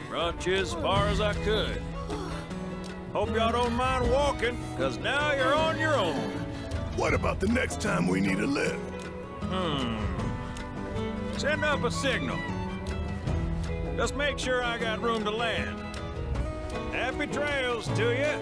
Brought you as far as I could. Hope y'all don't mind walking, because now you're on your own. What about the next time we need a lift? Send up a signal. Just make sure I got room to land. Happy trails to you.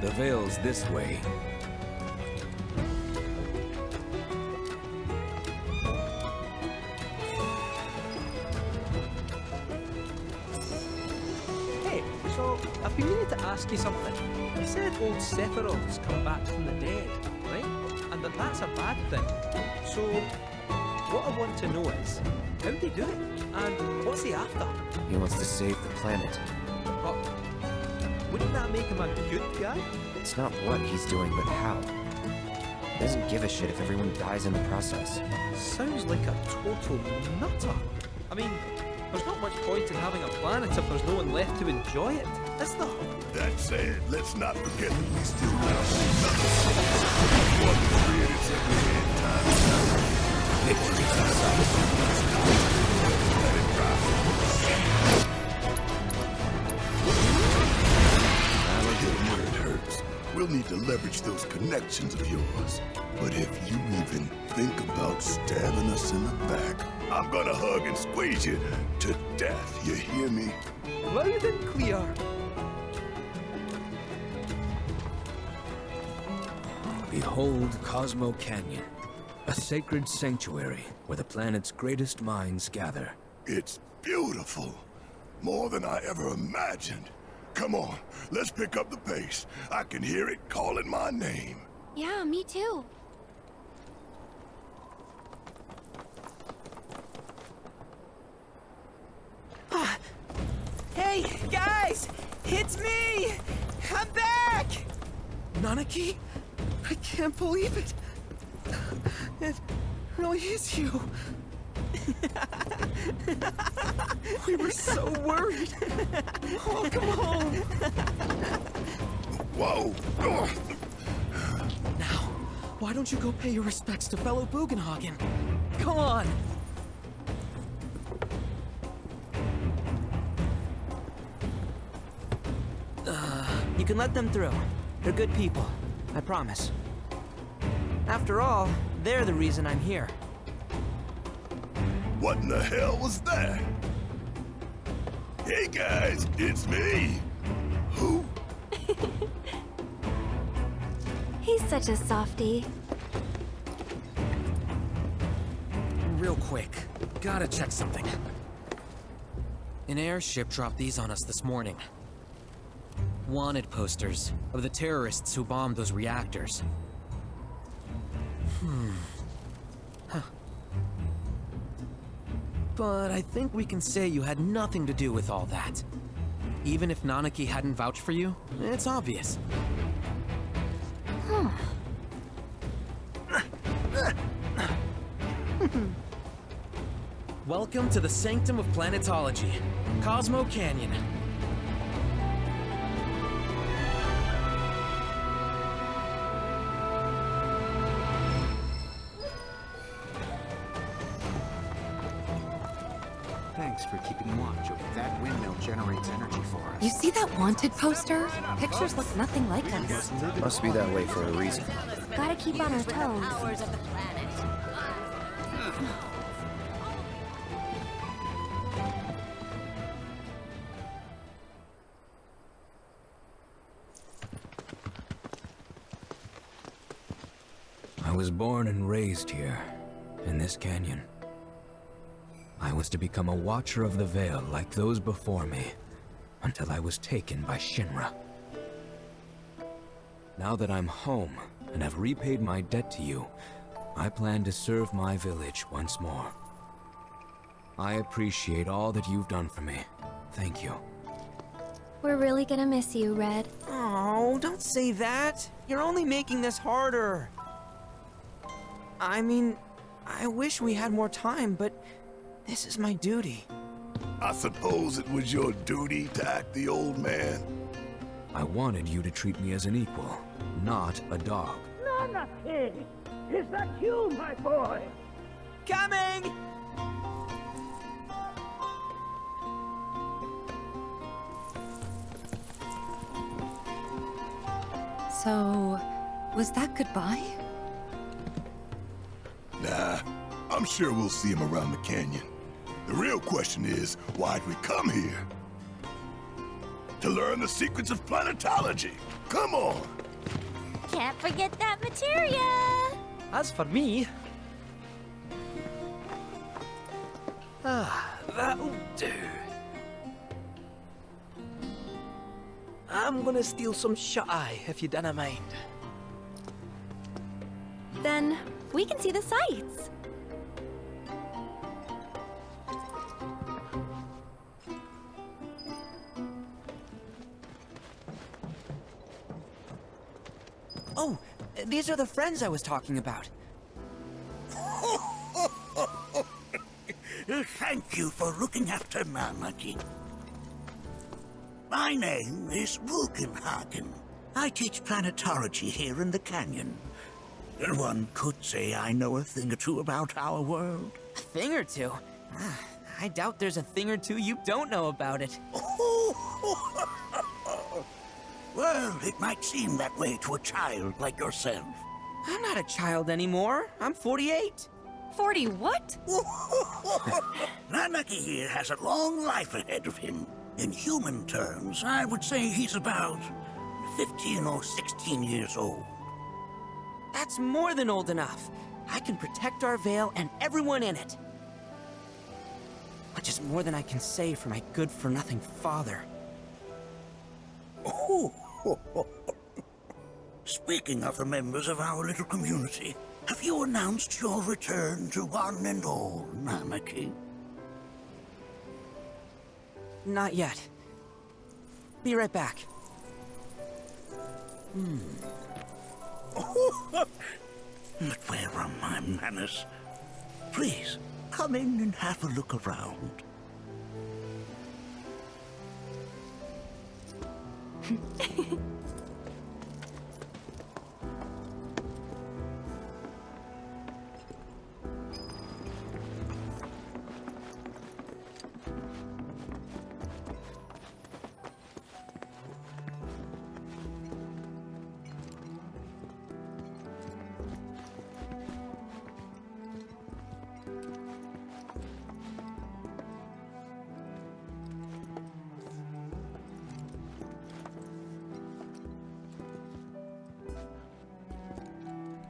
The Vale's this way. Hey, so I've been meaning to ask you something. You said old Sephiroth's come back from the dead, right? And that's a bad thing. So, what I want to know is, how'd he do it? And what's he after? He wants to save the planet. But wouldn't that make him a good guy? It's not what he's doing, but how. He doesn't give a shit if everyone dies in the process. Sounds like a total nutter. I mean, there's not much point in having a planet if there's no one left to enjoy it, is there? That said, let's not forget that we still got what was created simply in time. Victory's outside. Let it drop. I'll get him where it hurts. We'll need to leverage those connections of yours. But if you even think about stabbing us in the back, I'm gonna hug and squeeze you to death, you hear me? Loud and clear. Behold Cosmo Canyon, a sacred sanctuary where the planet's greatest minds gather. It's beautiful. More than I ever imagined. Come on, let's pick up the pace. I can hear it calling my name. Yeah, me too. Hey, guys! It's me! I'm back! Nanaki? I can't believe it. It really is you. We were so worried. Oh, come home. Whoa! Now, why don't you go pay your respects to fellow Bugenhagen? Come on. You can let them through. They're good people. I promise. After all, they're the reason I'm here. What in the hell was that? Hey guys, it's me. Who? He's such a softie. Real quick, gotta check something. An airship dropped these on us this morning. Wanted posters of the terrorists who bombed those reactors. Huh. But I think we can say you had nothing to do with all that. Even if Nanaki hadn't vouched for you, it's obvious. Huh. Welcome to the Sanctum of Planetology, Cosmo Canyon. Thanks for keeping watch over that windmill generates energy for us. You see that wanted poster? Pictures look nothing like us. Must be that way for a reason. Gotta keep on our toes. I was born and raised here, in this canyon. I was to become a watcher of the Vale like those before me, until I was taken by Shinra. Now that I'm home, and have repaid my debt to you, I plan to serve my village once more. I appreciate all that you've done for me. Thank you. We're really gonna miss you, Red. Oh, don't say that. You're only making this harder. I mean, I wish we had more time, but this is my duty. I suppose it was your duty to act the old man. I wanted you to treat me as an equal, not a dog. Nanaki! Is that you, my boy? Coming! So, was that goodbye? Nah, I'm sure we'll see him around the canyon. The real question is, why'd we come here? To learn the secrets of planetology. Come on! Can't forget that materia! As for me... that'll do. I'm gonna steal some shut-eye, if you dinna mind. Then, we can see the sights. Oh, these are the friends I was talking about. Thank you for looking after Nanaki. My name is Rugenhagen. I teach planetology here in the canyon. One could say I know a thing or two about our world. A thing or two? I doubt there's a thing or two you don't know about it. Well, it might seem that way to a child like yourself. I'm not a child anymore. I'm 48. 40 what? Nanaki here has a long life ahead of him. In human terms, I would say he's about 15 or 16 years old. That's more than old enough. I can protect our Vale and everyone in it. Which is more than I can say for my good-for-nothing father. Speaking of the members of our little community, have you announced your return to one and all, Nanaki? Not yet. Be right back. But where are my manners? Please, come in and have a look around.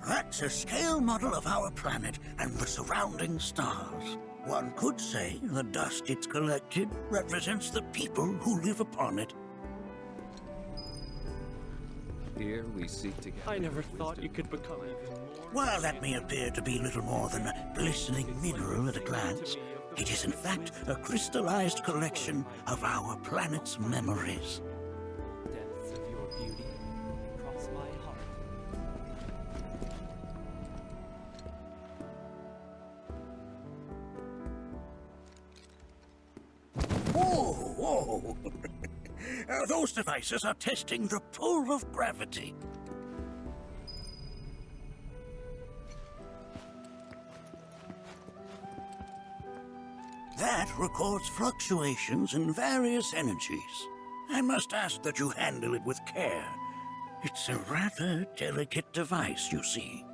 That's a scale model of our planet and the surrounding stars. One could say the dust it's collected represents the people who live upon it. Here we seek to get. I never thought you could become even more... While that may appear to be little more than a glistening mineral at a glance, it is in fact a crystallized collection of our planet's memories. Depths of your beauty cross my heart. Whoa! Those devices are testing the pull of gravity. That records fluctuations in various energies. I must ask that you handle it with care. It's a rather delicate device, you see.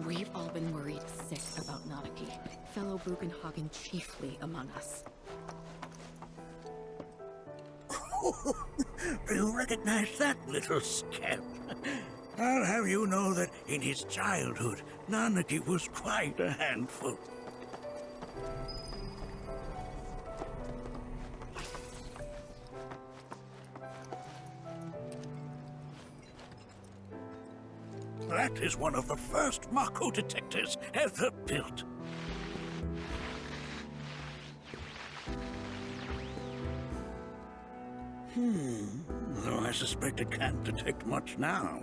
We've all been worried sick about Nanaki, fellow Bugenhagen chiefly among us. Do you recognize that little scamp? I'll have you know that in his childhood, Nanaki was quite a handful. That is one of the first Mako detectors ever built. Though I suspect it can't detect much now.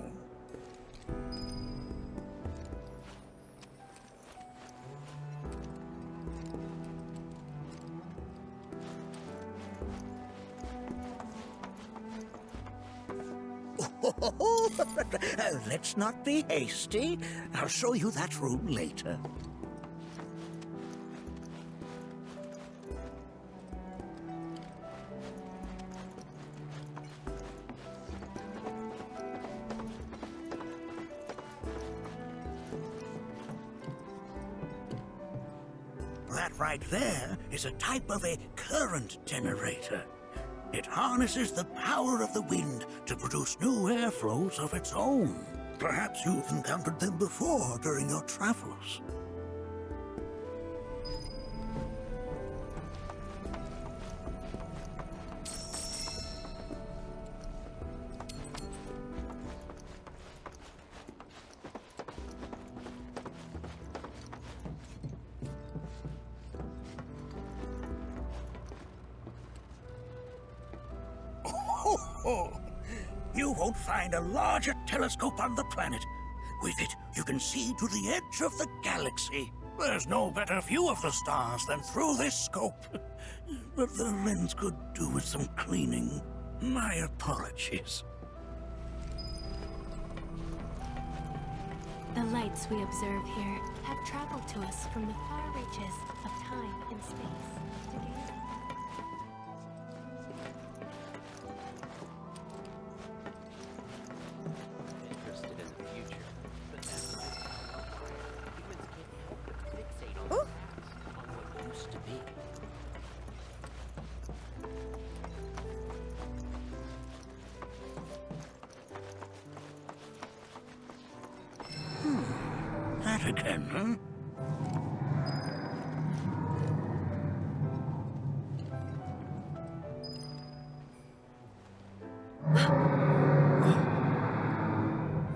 Let's not be hasty. I'll show you that room later. That right there is a type of a current generator. It harnesses the power of the wind to produce new airflows of its own. Perhaps you've encountered them before during your travels. You won't find a larger telescope on the planet. With it, you can see to the edge of the galaxy. There's no better view of the stars than through this scope. But the lens could do with some cleaning. My apologies. The lights we observe here have traveled to us from the far reaches of time and space to gain. Interested in the future, but that's not humans can't help but fixate on the past, on what used to be. That again, huh?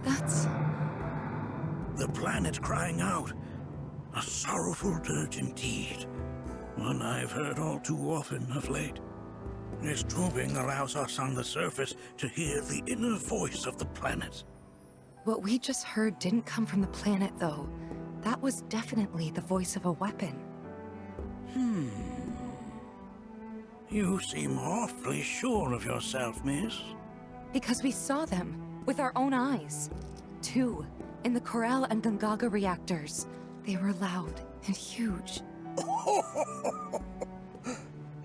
That's... The planet crying out. A sorrowful dirge indeed. One I've heard all too often of late. This tubing allows us on the surface to hear the inner voice of the planet. What we just heard didn't come from the planet, though. That was definitely the voice of a weapon. You seem awfully sure of yourself, miss. Because we saw them with our own eyes. Two, in the Corel and Gungaga reactors. They were loud and huge.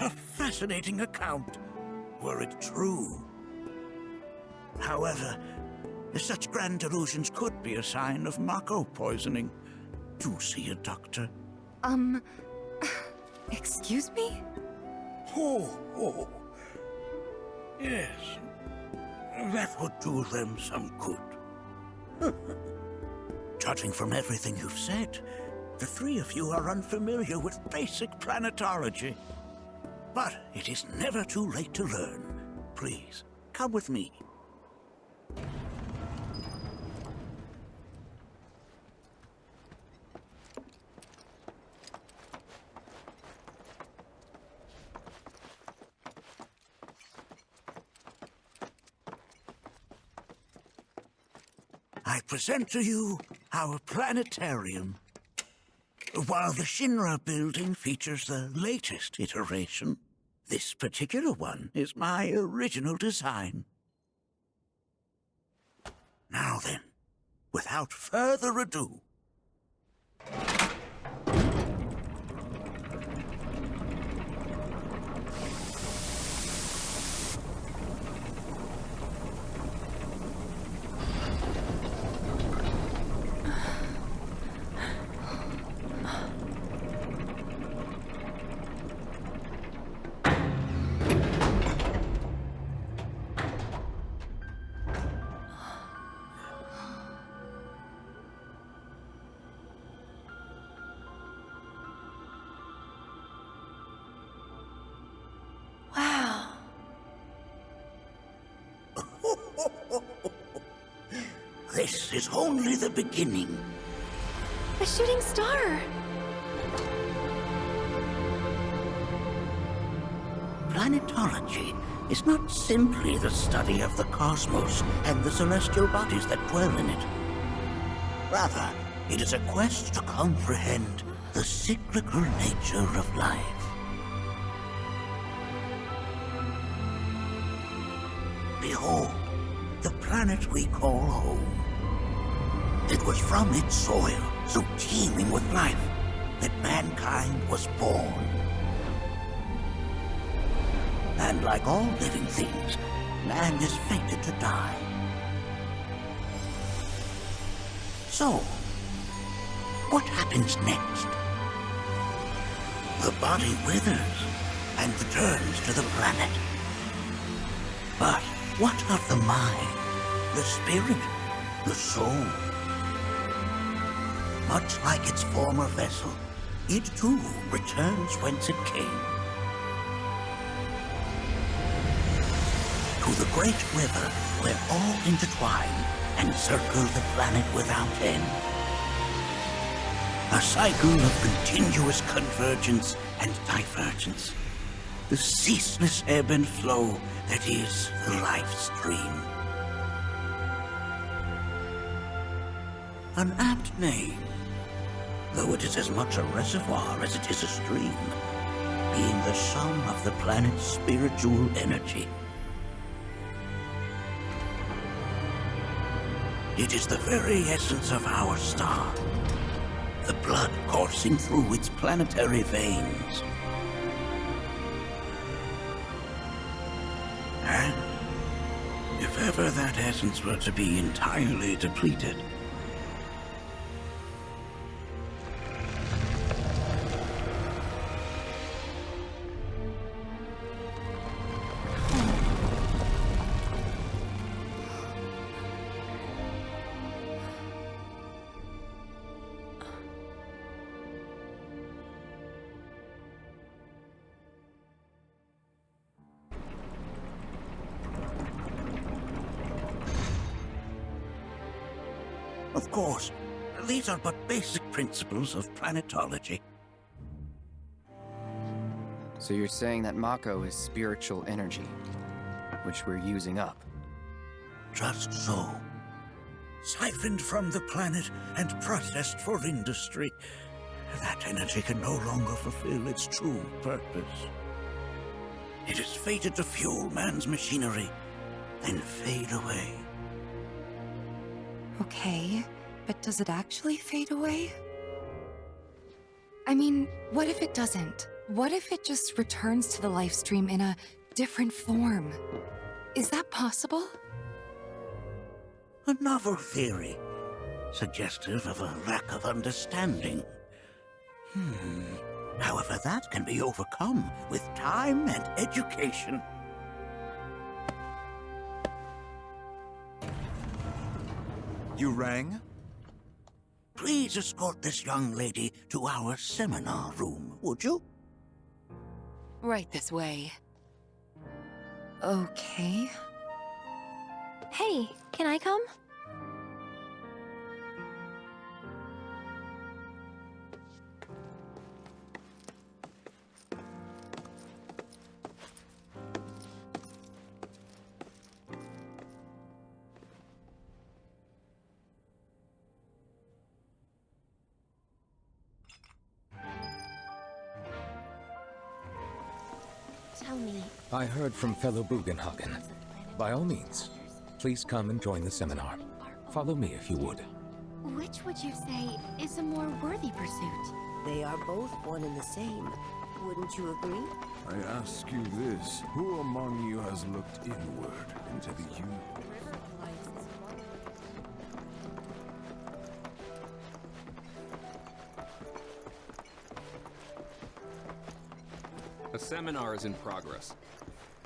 A fascinating account, were it true. However, such grand delusions could be a sign of Mako poisoning. Do see a doctor. Excuse me? Oh. Yes. That would do them some good. Judging from everything you've said, the three of you are unfamiliar with basic planetology. But it is never too late to learn. Please, come with me. I present to you our planetarium. While the Shinra building features the latest iteration, this particular one is my original design. Now then, without further ado, This is only the beginning. A shooting star! Planetology is not simply the study of the cosmos and the celestial bodies that dwell in it. Rather, it is a quest to comprehend the cyclical nature of life. Behold, the planet we call home. It was from its soil, so teeming with life, that mankind was born. And like all living things, man is fated to die. So, what happens next? The body withers and returns to the planet. But what of the mind, the spirit, the soul? Much like its former vessel, it too returns whence it came. To the great river where all intertwine and circle the planet without end. A cycle of continuous convergence and divergence. The ceaseless ebb and flow that is the life stream. An apt name, though it is as much a reservoir as it is a stream, being the sum of the planet's spiritual energy. It is the very essence of our star, the blood coursing through its planetary veins. And if ever that essence were to be entirely depleted, of course, these are but basic principles of planetology. So you're saying that Mako is spiritual energy, which we're using up? Just so. Siphoned from the planet and processed for industry, that energy can no longer fulfill its true purpose. It is fated to fuel man's machinery, then fade away. Okay, but does it actually fade away? I mean, what if it doesn't? What if it just returns to the life stream in a different form? Is that possible? A novel theory, suggestive of a lack of understanding. However, that can be overcome with time and education. You rang? Please escort this young lady to our seminar room, would you? Right this way. Okay. Hey, can I come? Tell me. I heard from fellow Bugenhagen. By all means, please come and join the seminar. Follow me if you would. Which would you say is a more worthy pursuit? They are both one and the same. Wouldn't you agree? I ask you this, who among you has looked inward into the universe? A seminar is in progress.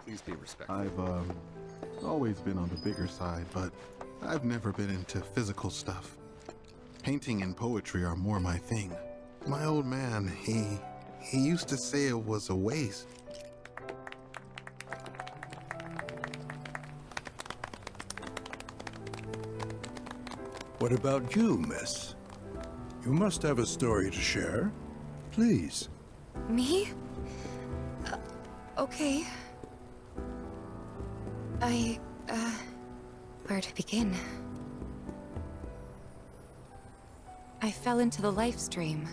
Please be respectful. I've always been on the bigger side, but I've never been into physical stuff. Painting and poetry are more my thing. My old man, he used to say it was a waste. What about you, miss? You must have a story to share. Please. Me? Okay. Where to begin? I fell into the life stream.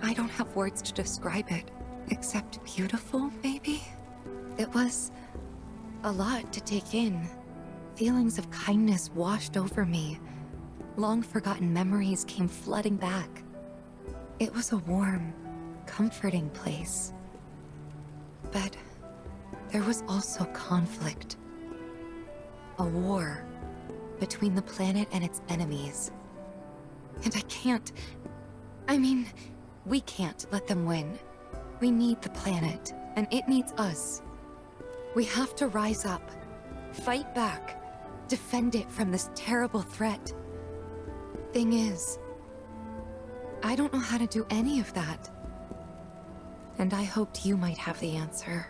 I don't have words to describe it, except beautiful, maybe? It was a lot to take in. Feelings of kindness washed over me. Long-forgotten memories came flooding back. It was a warm, comforting place. But there was also conflict. A war between the planet and its enemies. And we can't let them win. We need the planet, and it needs us. We have to rise up, fight back, defend it from this terrible threat. Thing is, I don't know how to do any of that. And I hoped you might have the answer.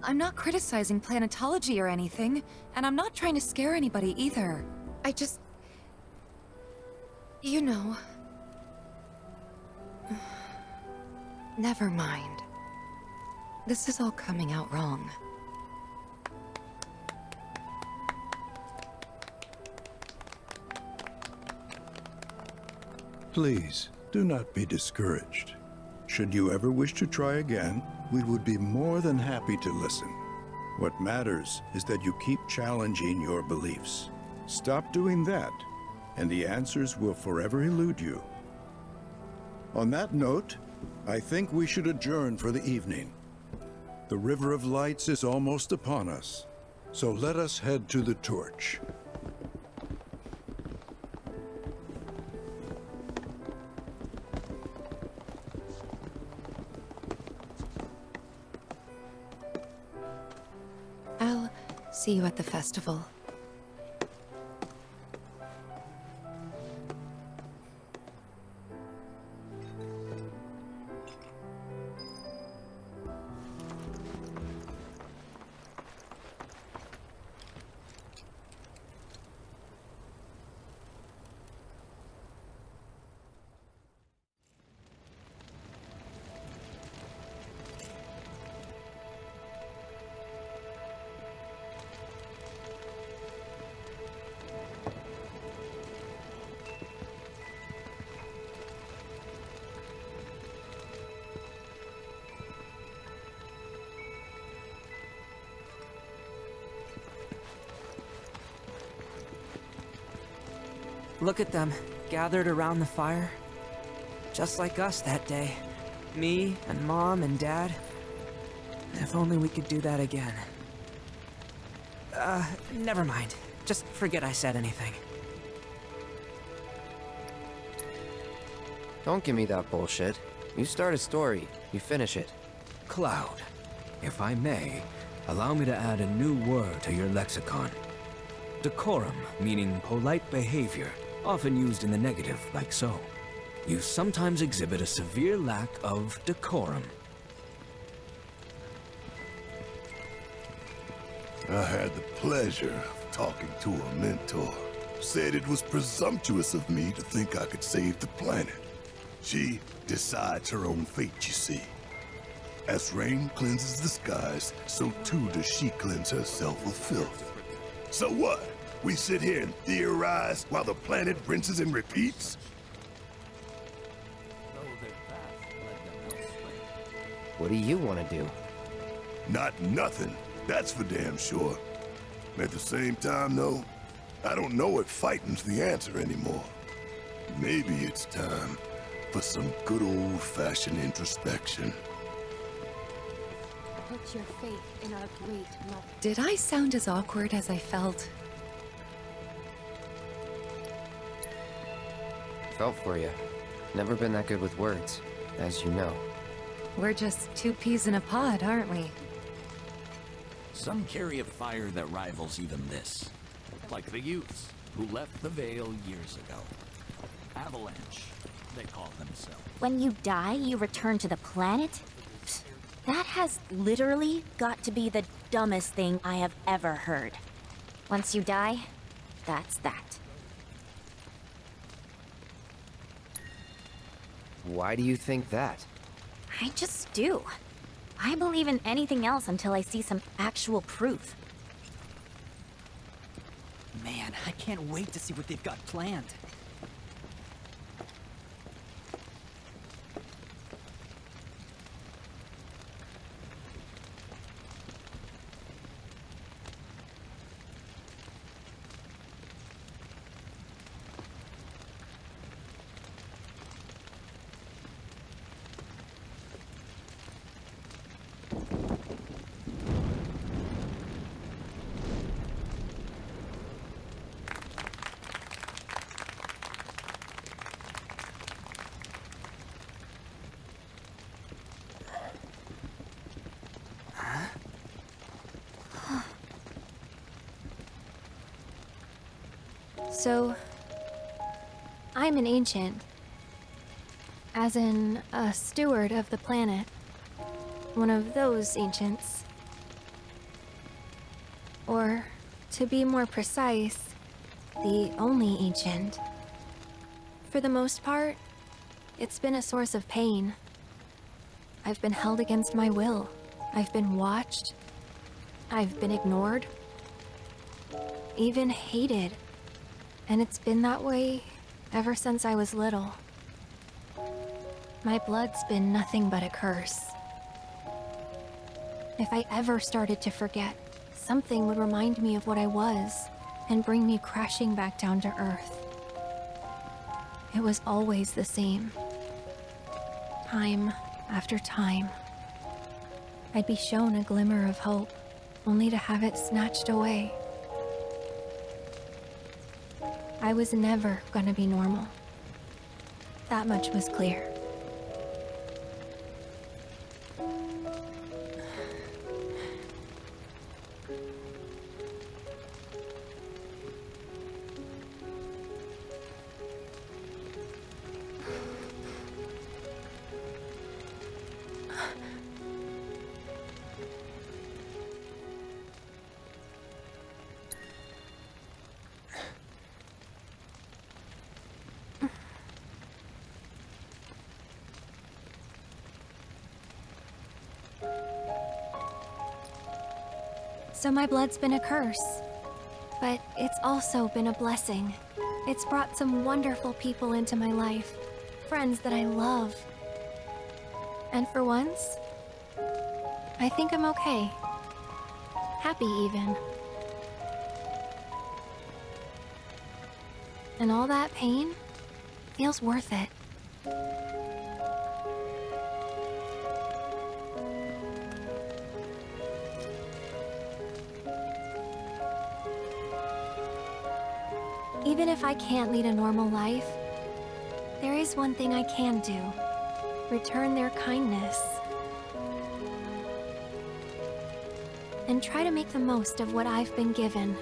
I'm not criticizing planetology or anything, and I'm not trying to scare anybody either. I just... You know... Never mind. This is all coming out wrong. Please, do not be discouraged. Should you ever wish to try again, we would be more than happy to listen. What matters is that you keep challenging your beliefs. Stop doing that, and the answers will forever elude you. On that note, I think we should adjourn for the evening. The River of Lights is almost upon us, so let us head to the torch. I'll see you at the festival. Look at them, gathered around the fire. Just like us that day. Me and Mom and Dad. If only we could do that again. Never mind. Just forget I said anything. Don't give me that bullshit. You start a story, you finish it. Cloud, if I may, allow me to add a new word to your lexicon. Decorum, meaning polite behavior, often used in the negative, like so. You sometimes exhibit a severe lack of decorum. I had the pleasure of talking to a mentor. Said it was presumptuous of me to think I could save the planet. She decides her own fate, you see. As rain cleanses the skies, so too does she cleanse herself of filth. So what? We sit here and theorize while the planet rinses and repeats? What do you want to do? Not nothing, that's for damn sure. At the same time, though, I don't know if fighting's the answer anymore. Maybe it's time for some good old-fashioned introspection. Put your faith in our great mother. Did I sound as awkward as I felt? Felt for you. Never been that good with words, as you know. We're just two peas in a pod, aren't we? Some carry a fire that rivals even this. Like the youths who left the Vale years ago. Avalanche, they call themselves. When you die, you return to the planet? Psst, That has literally got to be the dumbest thing I have ever heard. Once you die, that's that. Why do you think that? I just do. I believe in anything else until I see some actual proof. Man, I can't wait to see what they've got planned. So, I'm an ancient. As in, a steward of the planet. One of those ancients. Or, to be more precise, the only ancient. For the most part, it's been a source of pain. I've been held against my will. I've been watched. I've been ignored. Even hated. And it's been that way ever since I was little. My blood's been nothing but a curse. If I ever started to forget, something would remind me of what I was and bring me crashing back down to Earth. It was always the same. Time after time. I'd be shown a glimmer of hope, only to have it snatched away. I was never gonna be normal. That much was clear. So my blood's been a curse, but it's also been a blessing. It's brought some wonderful people into my life, friends that I love. And for once, I think I'm okay. Happy even. And all that pain feels worth it. Even if I can't lead a normal life, there is one thing I can do. Return their kindness. And try to make the most of what I've been given.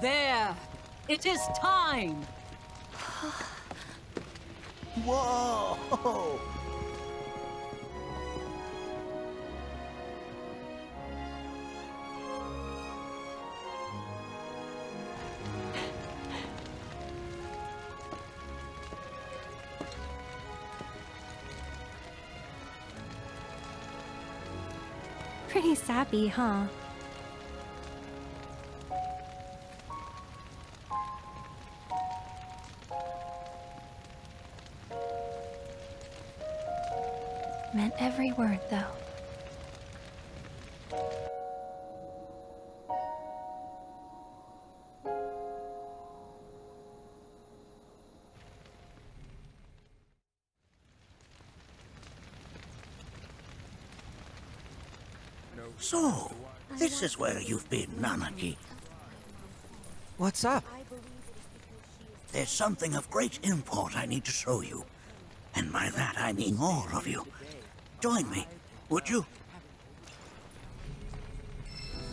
There! It is time! Whoa! Pretty sappy, huh? Meant every word, though. So, this is where you've been, Nanaki. What's up? There's something of great import I need to show you. And by that I mean all of you. Join me, would you?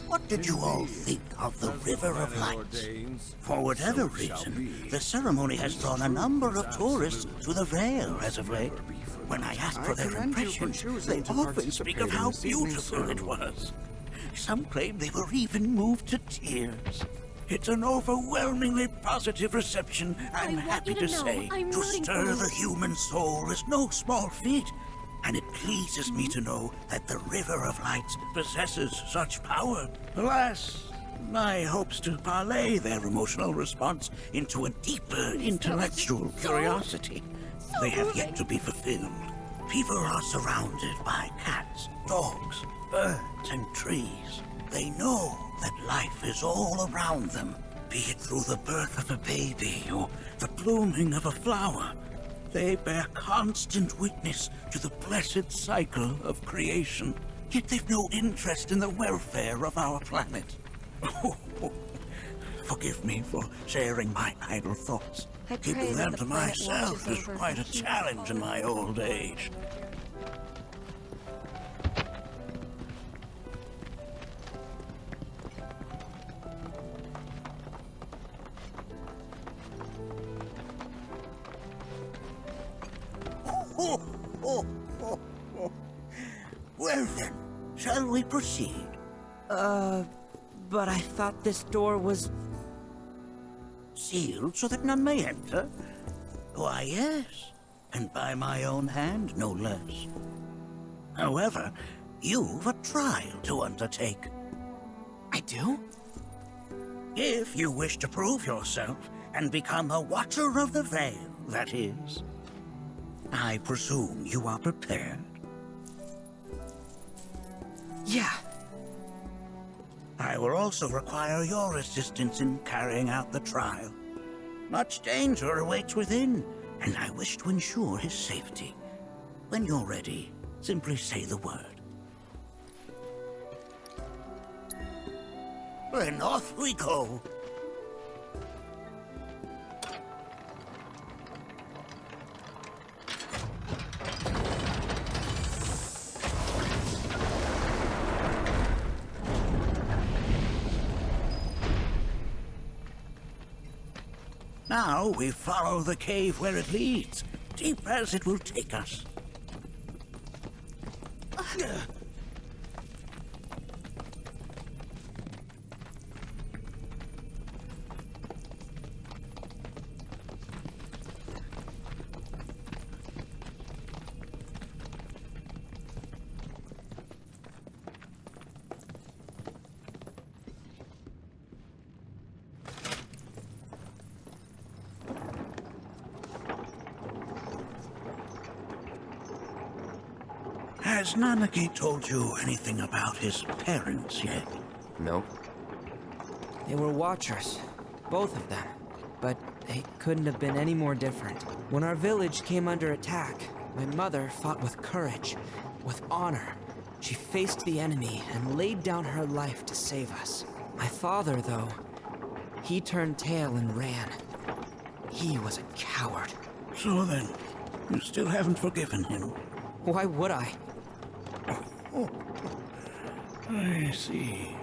What did you all think of the River of Lights? For whatever reason, the ceremony has drawn a number of tourists to the Vale as of late. When I ask for their impressions, they often speak of how beautiful it was. Some claim they were even moved to tears. It's an overwhelmingly positive reception, I'm happy to say. To stir the human soul is no small feat, and it pleases me to know that the River of Lights possesses such power. Alas, my hopes to parlay their emotional response into a deeper intellectual curiosity, they have yet to be fulfilled. People are surrounded by cats, dogs, birds, and trees. They know that life is all around them, be it through the birth of a baby or the blooming of a flower. They bear constant witness to the blessed cycle of creation, yet they've no interest in the welfare of our planet. Forgive me for sharing my idle thoughts. Keeping them to myself is quite a challenge in my old age. Well then, shall we proceed? But I thought this door was... Sealed so that none may enter? Why, yes, and by my own hand, no less. However, you've a trial to undertake. I do? If you wish to prove yourself and become a Watcher of the Vale, that is. I presume you are prepared? Yeah. I will also require your assistance in carrying out the trial. Much danger awaits within, and I wish to ensure his safety. When you're ready, simply say the word. Then off we go. Now we follow the cave where it leads, deep as it will take us. Has Nanaki told you anything about his parents yet? No. They were Watchers, both of them. But they couldn't have been any more different. When our village came under attack, my mother fought with courage, with honor. She faced the enemy and laid down her life to save us. My father, though, he turned tail and ran. He was a coward. So then, you still haven't forgiven him? Why would I? Oh, I see.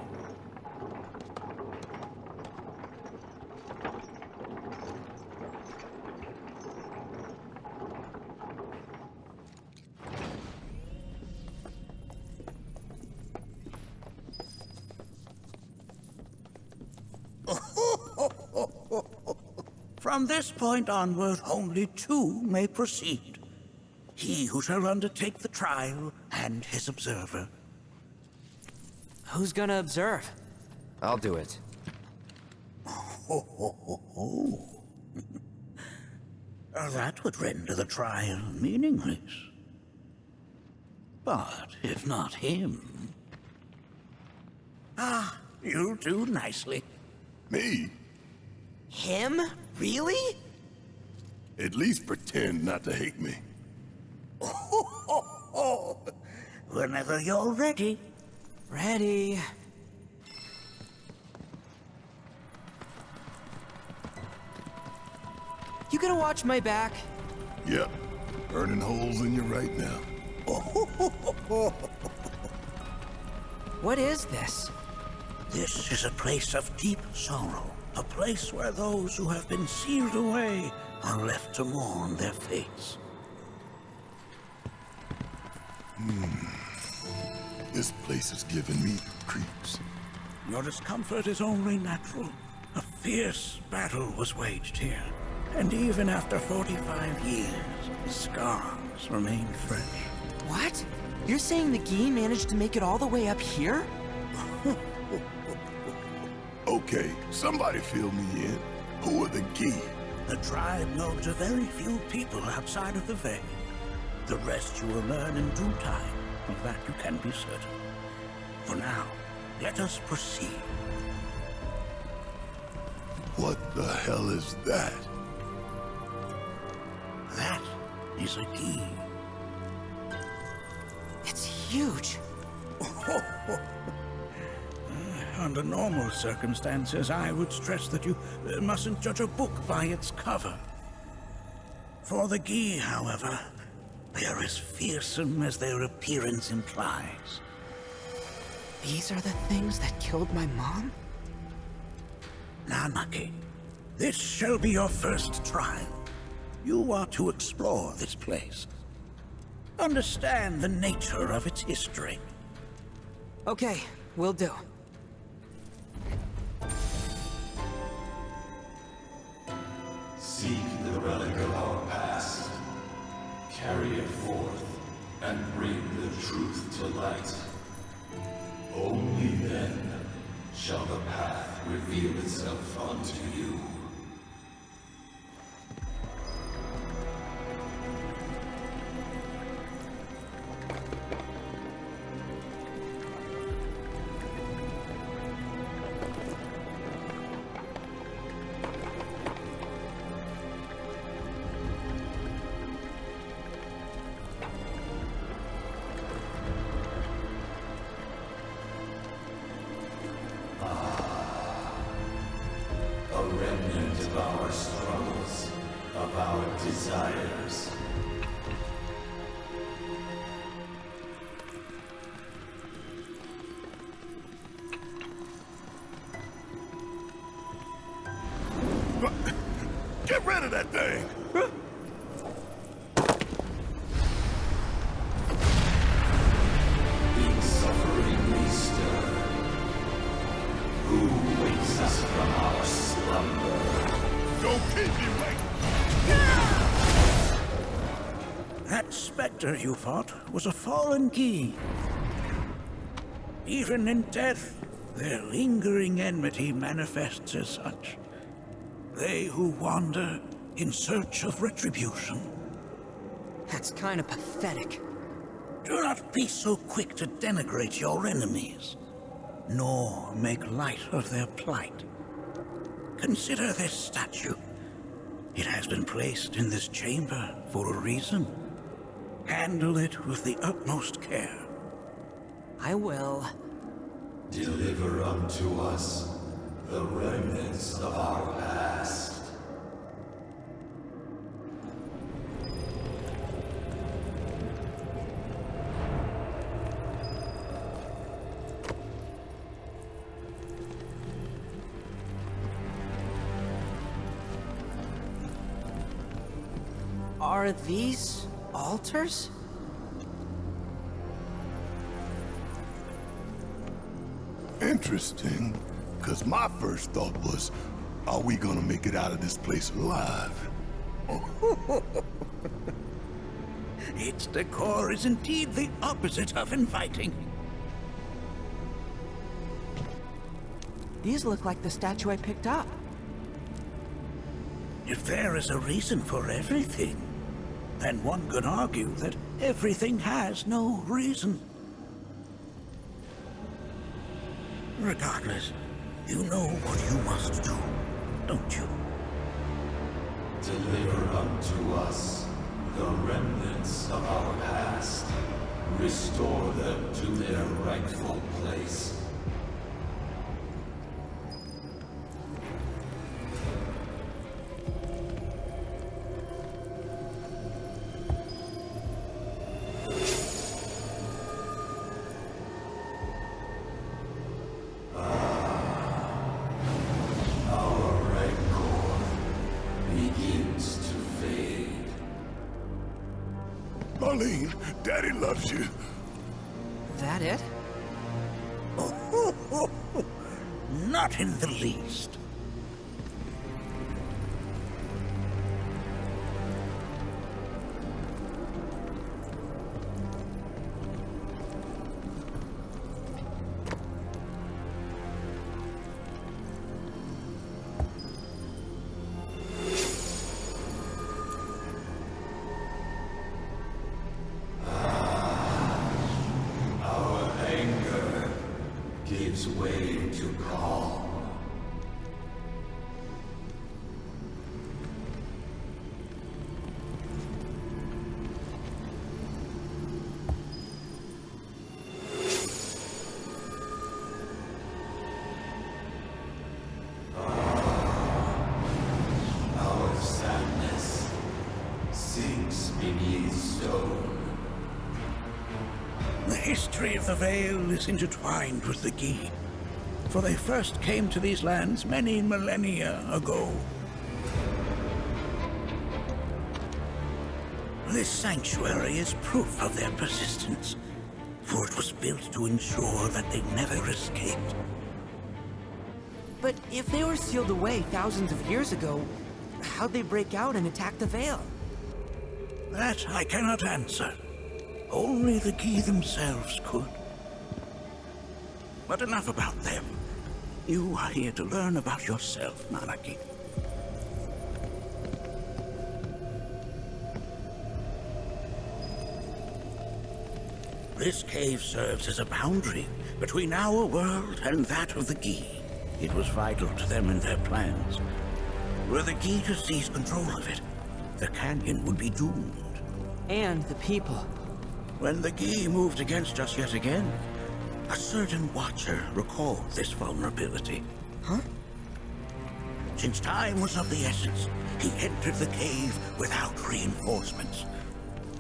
From this point onward, only two may proceed. He who shall undertake the trial, and his observer. Who's gonna observe? I'll do it. Ho, ho, ho, ho. That would render the trial meaningless. But if not him... Ah, you'll do nicely. Me? Him? Really? At least pretend not to hate me. Whenever you're ready. Ready. You gonna watch my back? Yep. Burning holes in you right now. What is this? This is a place of deep sorrow. A place where those who have been sealed away are left to mourn their fates. This place is giving me creeps. Your discomfort is only natural. A fierce battle was waged here. And even after 45 years, the scars remain fresh. What? You're saying the Gi managed to make it all the way up here? Okay, somebody fill me in. Who are the Gi? The tribe knows a very few people outside of the Vale. The rest you will learn in due time. Of that you can be certain. For now, let us proceed. What the hell is that? That is a Gi. It's huge. Under normal circumstances, I would stress that you mustn't judge a book by its cover. For the Gi, however, they are as fearsome as their appearance implies. These are the things that killed my mom? Nanaki, this shall be your first trial. You are to explore this place. Understand the nature of its history. Okay, will do. Seek the relic of our past. Carry it forth, and bring the truth to light. Only then shall the path reveal itself unto you. A remnant of our struggles, of our desires. Get rid of that thing! In suffering we stir. Who wakes us from our slumber? Don't keep me waiting! That specter you fought was a fallen Gi. Even in death, their lingering enmity manifests as such. They who wander in search of retribution. That's kind of pathetic. Do not be so quick to denigrate your enemies, nor make light of their plight. Consider this statue. It has been placed in this chamber for a reason. Handle it with the utmost care. I will. Deliver unto us the remnants of our past. Are these altars? Interesting. Because my first thought was, are we gonna make it out of this place alive? Its decor is indeed the opposite of inviting. These look like the statue I picked up. If there is a reason for everything, then one could argue that everything has no reason. Regardless, you know what you must do, don't you? Deliver unto us the remnants of our past. Restore them to their rightful place. Marlene, Daddy loves you. That it? Not in the least. Way to calm. Our sadness sinks beneath stone. The history of the Vale is intertwined with the Gi, for they first came to these lands many millennia ago. This sanctuary is proof of their persistence, for it was built to ensure that they never escaped. But if they were sealed away thousands of years ago, how'd they break out and attack the Vale? That I cannot answer. Only the Gi themselves could. But enough about them. You are here to learn about yourself, Nanaki. This cave serves as a boundary between our world and that of the Gi. It was vital to them in their plans. Were the Gi to seize control of it, the canyon would be doomed. And the people. When the Gi moved against us yet again, a certain Watcher recalled this vulnerability. Huh? Since time was of the essence, he entered the cave without reinforcements.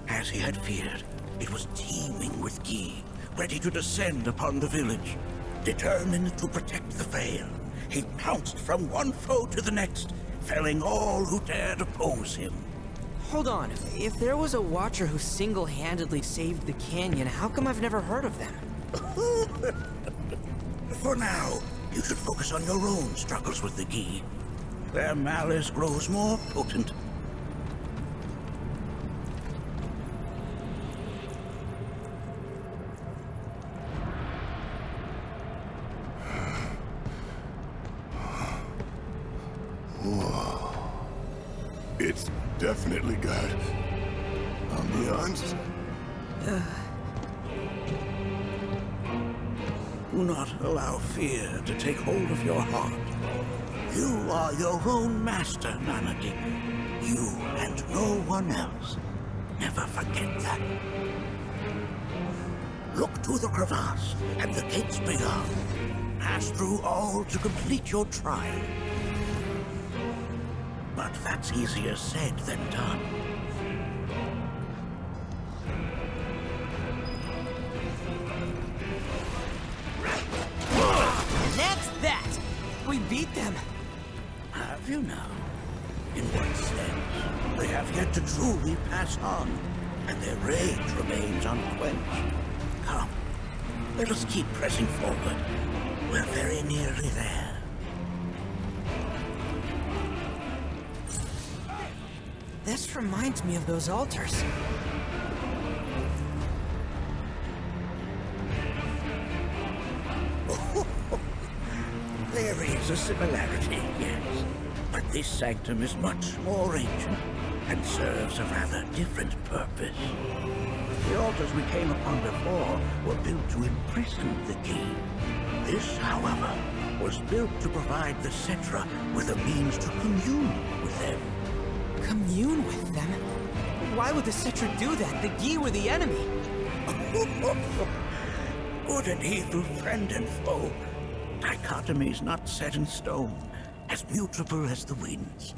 As he had feared, it was teeming with Gi, ready to descend upon the village. Determined to protect the Vale, he pounced from one foe to the next, felling all who dared oppose him. Hold on, if there was a Watcher who single-handedly saved the canyon, how come I've never heard of them? For now, you should focus on your own struggles with the Gi. Their malice grows more potent. Whoa. It's definitely got ambiance. Do not allow fear to take hold of your heart. You are your own master, Nanaki. You and no one else. Never forget that. Look to the crevasse and the gates beyond. Pass through all to complete your trial. But that's easier said than done. That's that! We beat them! Have you now? In what sense? They have yet to truly pass on, and their rage remains unquenched. Come, let us keep pressing forward. We're very nearly there. This reminds me of those altars. There There's a similarity, yes. But this sanctum is much more ancient and serves a rather different purpose. The altars we came upon before were built to imprison the key. This, however, was built to provide the Cetra with a means to commune with them. Commune with them? Why would the Cetra do that? The Yi were the enemy. Good and evil, friend and foe. Dichotomy's not set in stone, as mutable as the winds.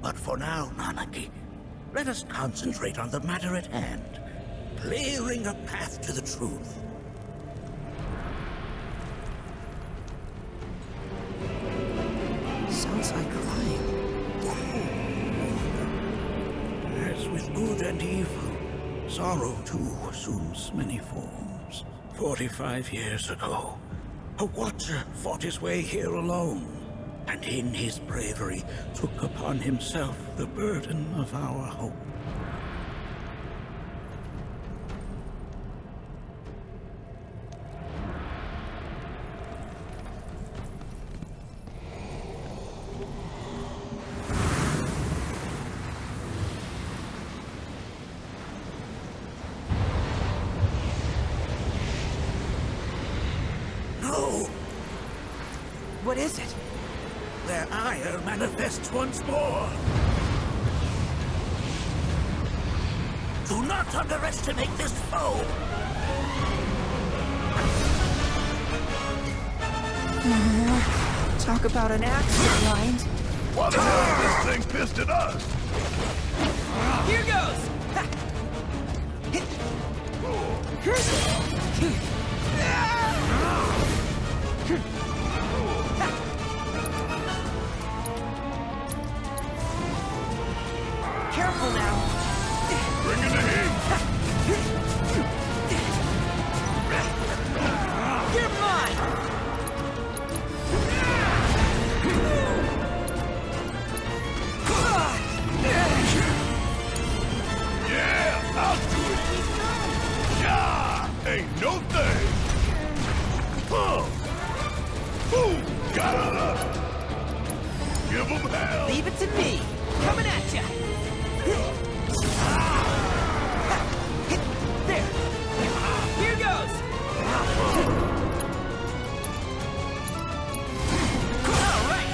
But for now, Nanaki, let us concentrate on the matter at hand, clearing a path to the truth. Sounds like crying. As with good and evil, sorrow too assumes many forms. 45 years ago, a Watcher fought his way here alone, and in his bravery took upon himself the burden of our hope. What is it? Their ire manifests once more. Do not underestimate this foe. Talk about an axe blind. What the hell is this thing pissed at us? Here goes! Careful now. Bring in the heat. You're mine. Yeah, I'll do it. Yeah, ain't no thing. Boom, got her. Give them hell. Leave it to me. Coming at ya. There. Here goes. All right.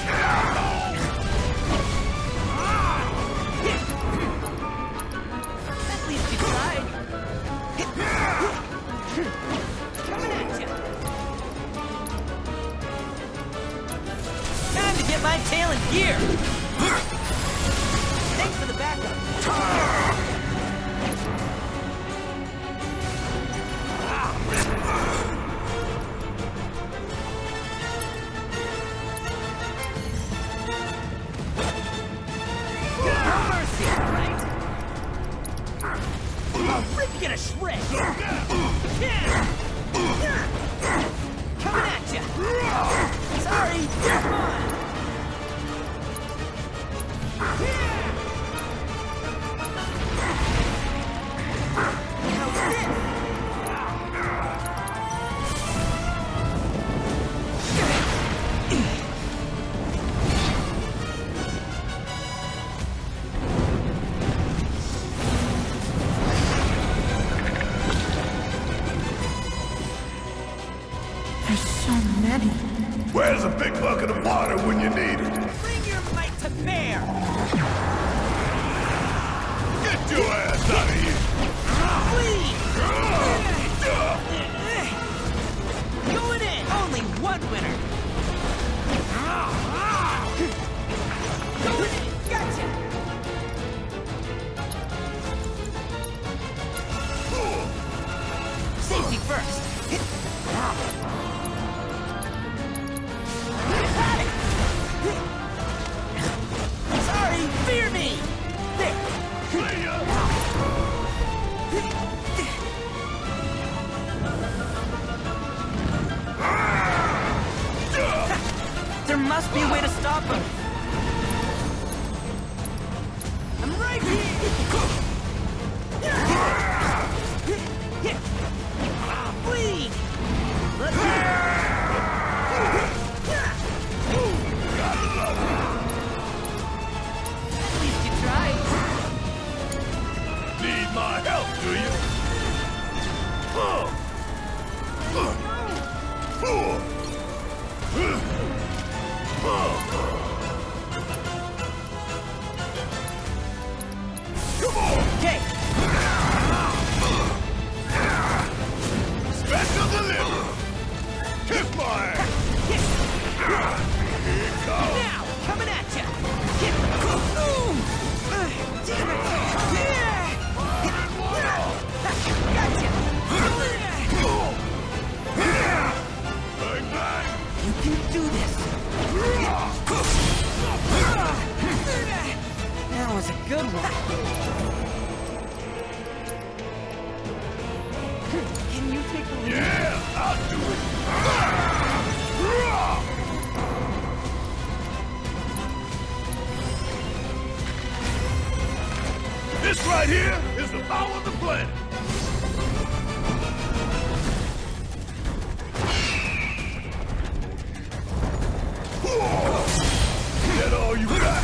At least you tried. Coming at ya. Time to get my tail in gear. Thanks for the backup. No mercy, right? I'll rip you to shreds. Coming at ya. Sorry, you're mine. Where's a big bucket of water? good one. Can you take the lead? Yeah, I'll do it. This right here is the power of the planet. Get all you got.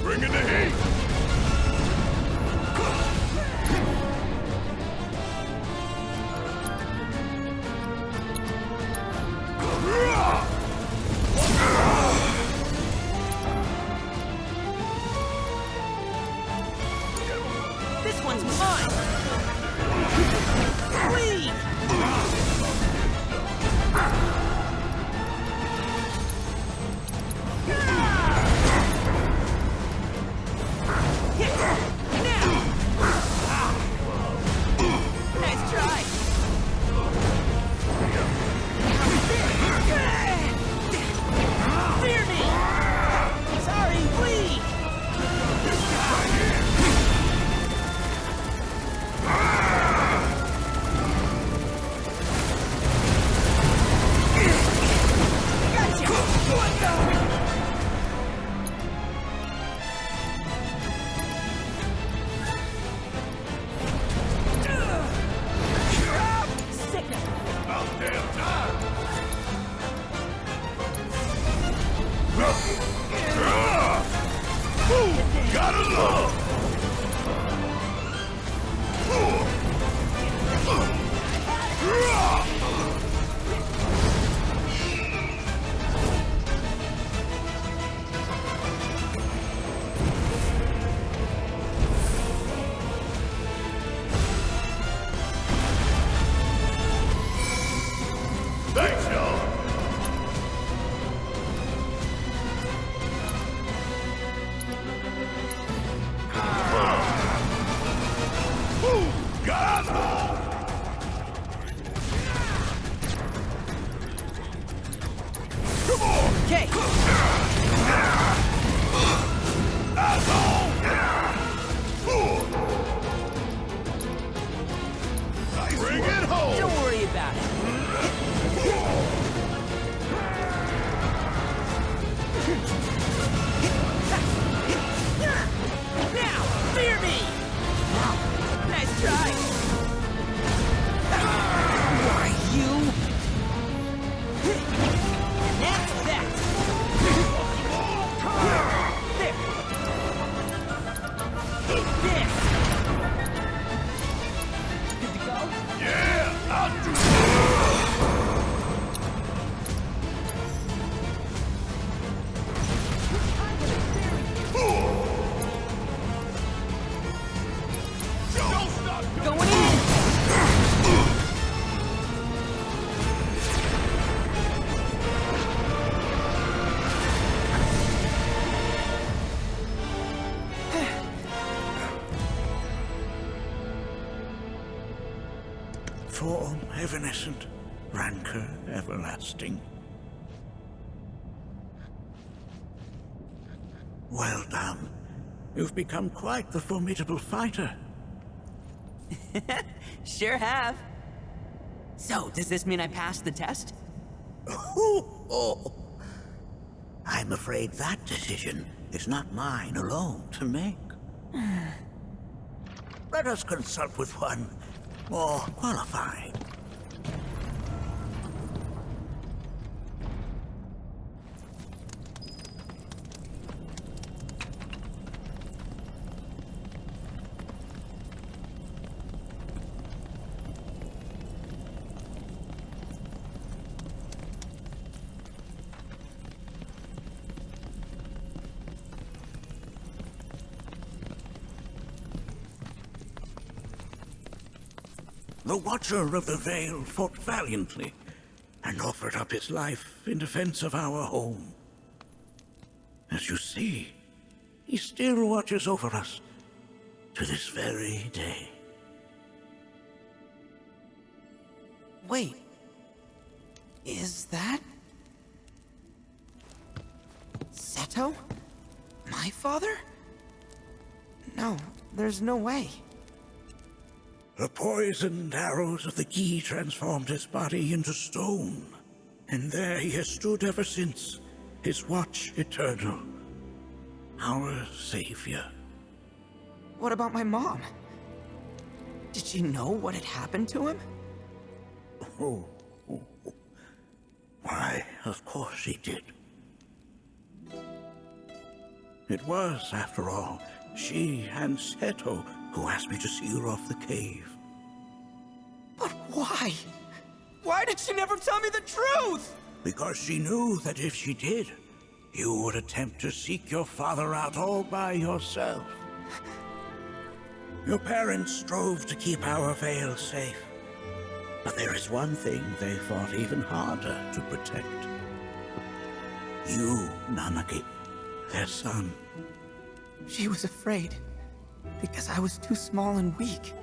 Bring in the heat. This one's mine! Leave! Nice try! Fear me! Sorry, please! Gotcha! What the? About damn time. Gotta love. Thanks, y'all. Gaza! Come on! Okay! Asshole! Bring it home! Don't worry about it. Now, fear me! Nice try! Why, you? And that's that! There! Eat this! Good to go? Yeah, I'll do it! Don't stop! Going in! Form evanescent, rancor everlasting. Well done. You've become quite the formidable fighter. Sure have. So, does this mean I passed the test? I'm afraid that decision is not mine alone to make. Let us consult with one more qualified. The Watcher of the Vale fought valiantly and offered up his life in defense of our home. As you see, he still watches over us to this very day. Wait. Is that... Seto? My father? No, there's no way. The poisoned arrows of the Gi transformed his body into stone, and there he has stood ever since, his watch eternal. Our savior. What about my mom? Did she know what had happened to him? Oh. Why, of course she did. It was, after all, she and Seto who asked me to seal off the cave. But why? Why did she never tell me the truth? Because she knew that if she did, you would attempt to seek your father out all by yourself. Your parents strove to keep our Vale safe. But there is one thing they fought even harder to protect. You, Nanaki, their son. She was afraid, because I was too small and weak.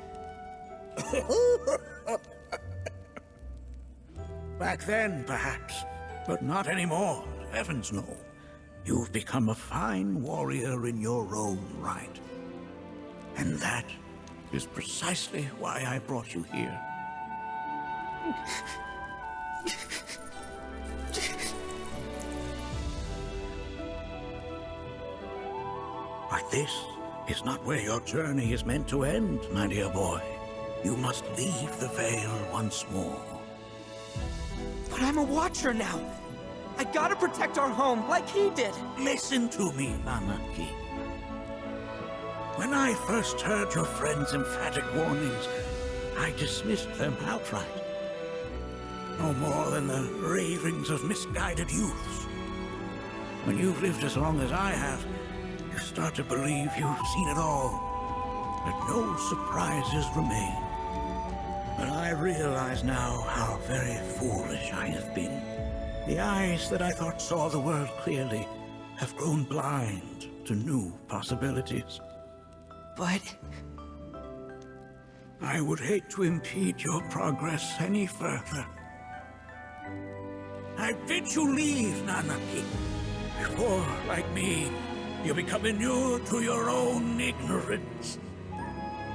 Back then, perhaps, but not anymore. Heavens no. You've become a fine warrior in your own right. And that is precisely why I brought you here. But this is not where your journey is meant to end, my dear boy. You must leave the Vale once more. But I'm a watcher now. I gotta protect our home, like he did. Listen to me, Nanaki. When I first heard your friend's emphatic warnings, I dismissed them outright. No more than the ravings of misguided youths. When you've lived as long as I have, you start to believe you've seen it all, that no surprises remain. But I realize now how very foolish I have been. The eyes that I thought saw the world clearly have grown blind to new possibilities. But... I would hate to impede your progress any further. I bid you leave, Nanaki, before, like me, you become inured to your own ignorance.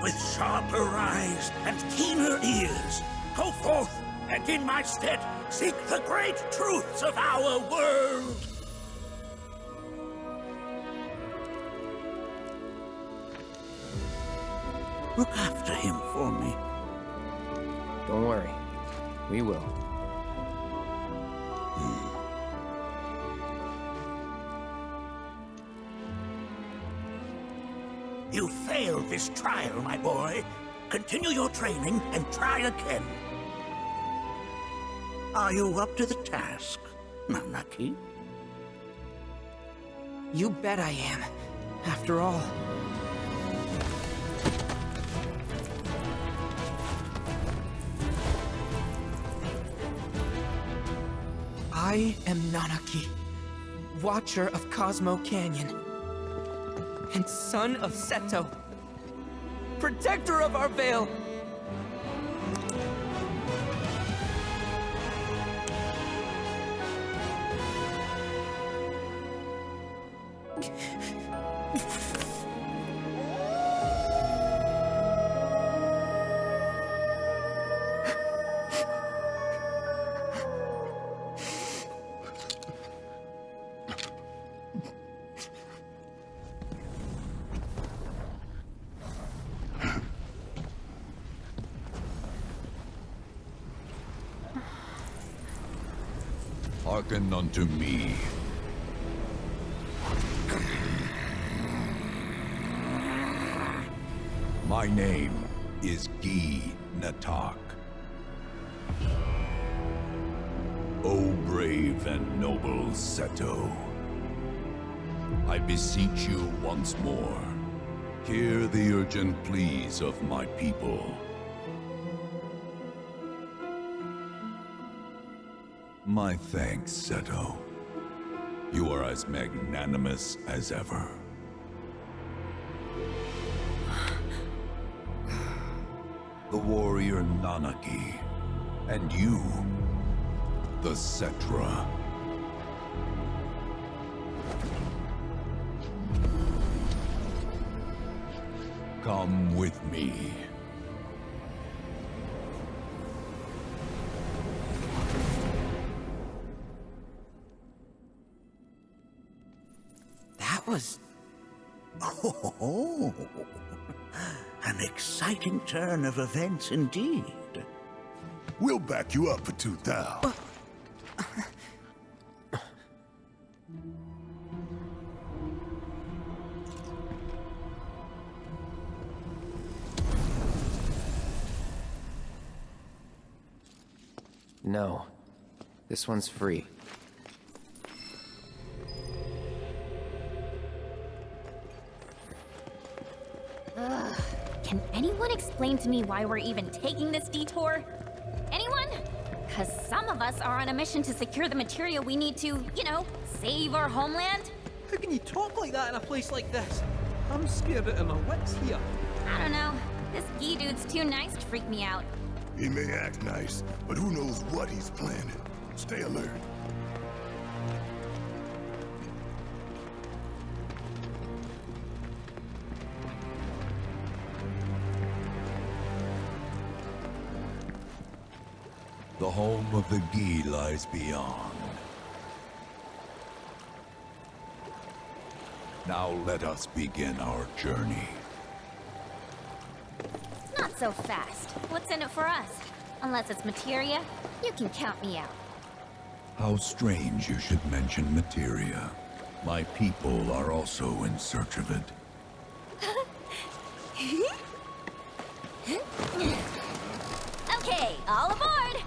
With sharper eyes and keener ears, go forth and in my stead seek the great truths of our world. Look after him for me. Don't worry. We will. You failed this trial, my boy. Continue your training and try again. Are you up to the task, Nanaki? You bet I am. After all. I am Nanaki, Watcher of Cosmo Canyon, and son of Seto, protector of our Vale. Hearken unto me. My name is Gi Natak. O brave and noble Seto, I beseech you once more, hear the urgent pleas of my people. My thanks, Seto. You are as magnanimous as ever. the warrior Nanaki, and you, the Cetra. Come with me. That was... Oh, an exciting turn of events indeed. We'll back you up for 2,000. No. This one's free. Ugh. Can anyone explain to me why we're even taking this detour? Anyone? Because some of us are on a mission to secure the material we need to, you know, save our homeland. How can you talk like that in a place like this? I'm scared out of my wits here. I don't know. This Gee dude's too nice to freak me out. He may act nice, but who knows what he's planning. Stay alert. The home of the Gee lies beyond. Now let us begin our journey. Not so fast. What's in it for us? Unless it's materia, you can count me out. How strange you should mention materia. My people are also in search of it. Okay, all aboard!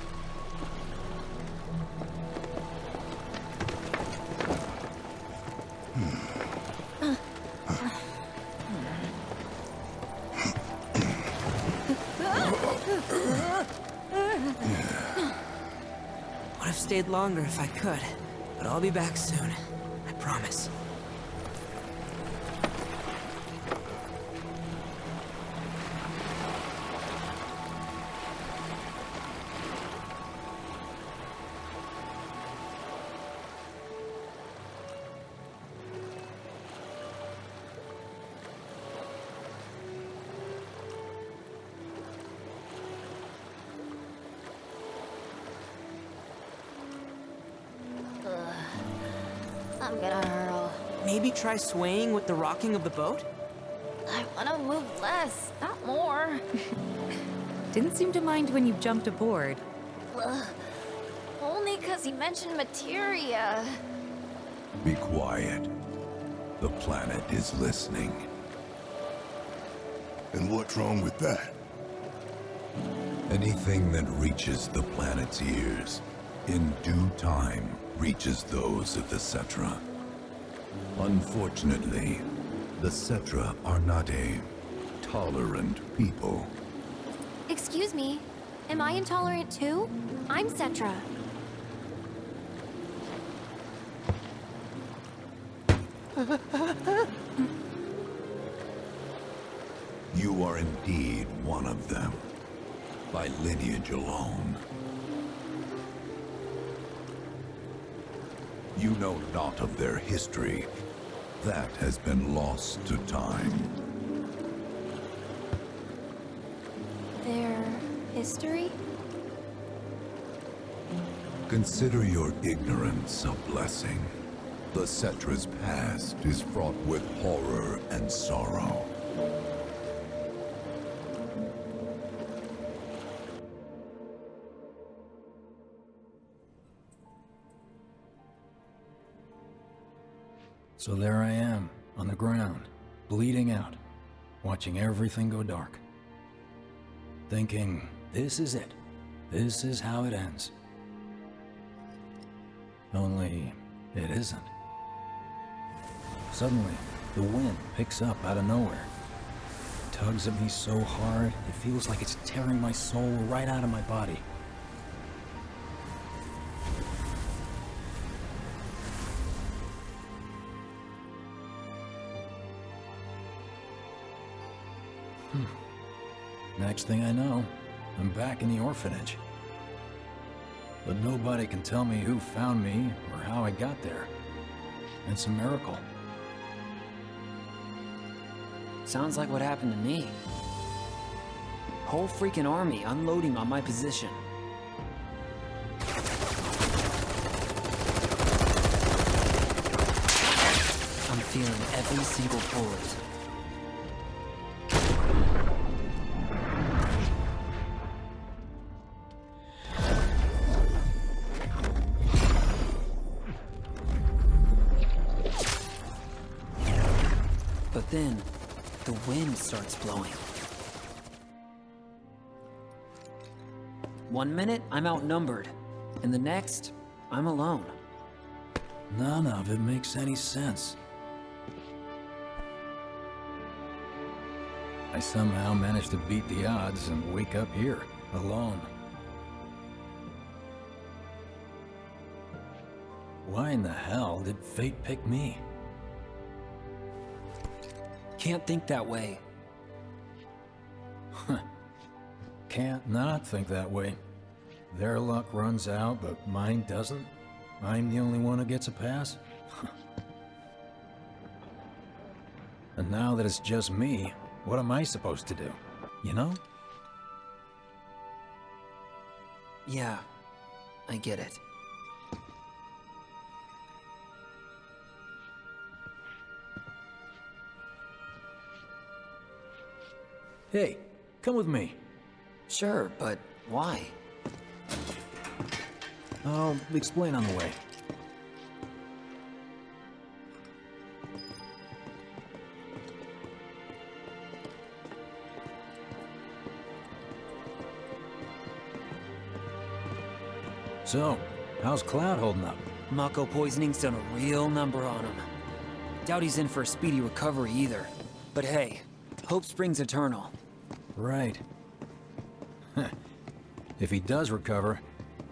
Would have stayed longer if I could, but I'll be back soon. I promise. I'm gonna hurl. Maybe try swaying with the rocking of the boat? I wanna move less, not more. Didn't seem to mind when you jumped aboard. Ugh. Only 'cause he mentioned materia. Be quiet. The planet is listening. And what's wrong with that? Anything that reaches the planet's ears, in due time, reaches those of the Cetra. Unfortunately, the Cetra are not a tolerant people. Excuse me, am I intolerant too? I'm Cetra. You are indeed one of them, by lineage alone. You know not of their history. That has been lost to time. Their history? Consider your ignorance a blessing. The Cetra's past is fraught with horror and sorrow. So there I am, on the ground, bleeding out, watching everything go dark. Thinking, this is it. This is how it ends. Only, it isn't. Suddenly, the wind picks up out of nowhere. It tugs at me so hard, it feels like it's tearing my soul right out of my body. Next thing I know, I'm back in the orphanage. But nobody can tell me who found me or how I got there. It's a miracle. Sounds like what happened to me. Whole freaking army unloading on my position. I'm feeling every single bullet. But then, the wind starts blowing. 1 minute, I'm outnumbered, and the next, I'm alone. None of it makes any sense. I somehow managed to beat the odds and wake up here, alone. Why in the hell did fate pick me? Can't think that way. Can't not think that way. Their luck runs out, but mine doesn't. I'm the only one who gets a pass. And now that it's just me, what am I supposed to do? You know? Yeah, I get it. Hey, come with me. Sure, but why? I'll explain on the way. So, how's Cloud holding up? Mako poisoning's done a real number on him. Doubt he's in for a speedy recovery either. But hey, hope springs eternal. Right. If he does recover,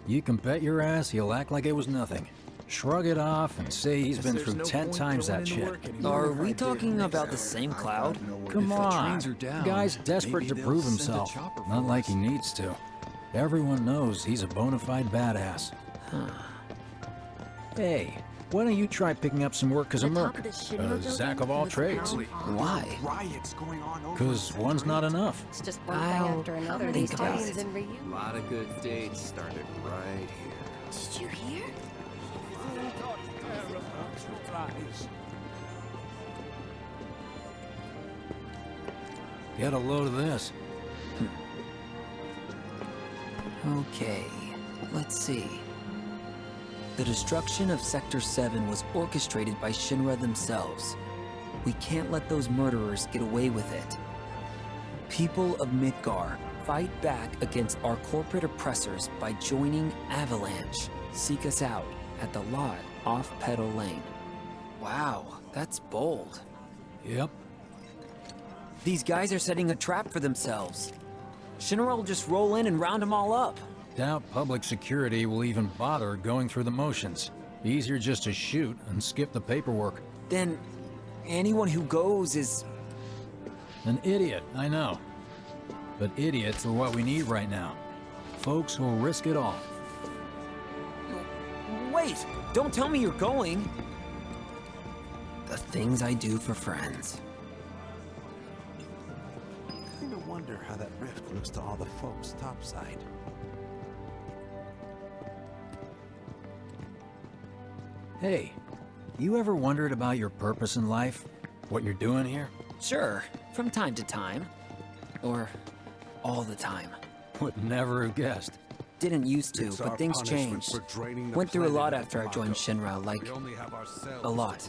you can bet your ass he'll act like it was nothing. Shrug it off and say he's been through 10 times that shit. Are we talking about the same Cloud? Come on, the guy's desperate to prove himself. Not like he needs to. Everyone knows he's a bona fide badass. Hey, why don't you try picking up some work as a merc? A Zack of all trades. Why? Because one's not enough. It's just one thing after another these days. A lot of good days started right here. Did you hear? Get a load of this. Okay, let's see. The destruction of Sector 7 was orchestrated by Shinra themselves. We can't let those murderers get away with it. People of Midgar, fight back against our corporate oppressors by joining Avalanche. Seek us out at the lot off Petal Lane. Wow, that's bold. Yep. These guys are setting a trap for themselves. Shinra will just roll in and round them all up. Doubt public security will even bother going through the motions. Easier just to shoot and skip the paperwork. Then, anyone who goes is... An idiot, I know. But idiots are what we need right now. Folks who'll risk it all. Wait! Don't tell me you're going! The things I do for friends. Kinda wonder how that rift looks to all the folks topside. Hey, you ever wondered about your purpose in life? What you're doing here? Sure, from time to time. Or all the time. Would never have guessed. Didn't used to, but things changed. Went through a lot after I joined Shinra, like, a lot.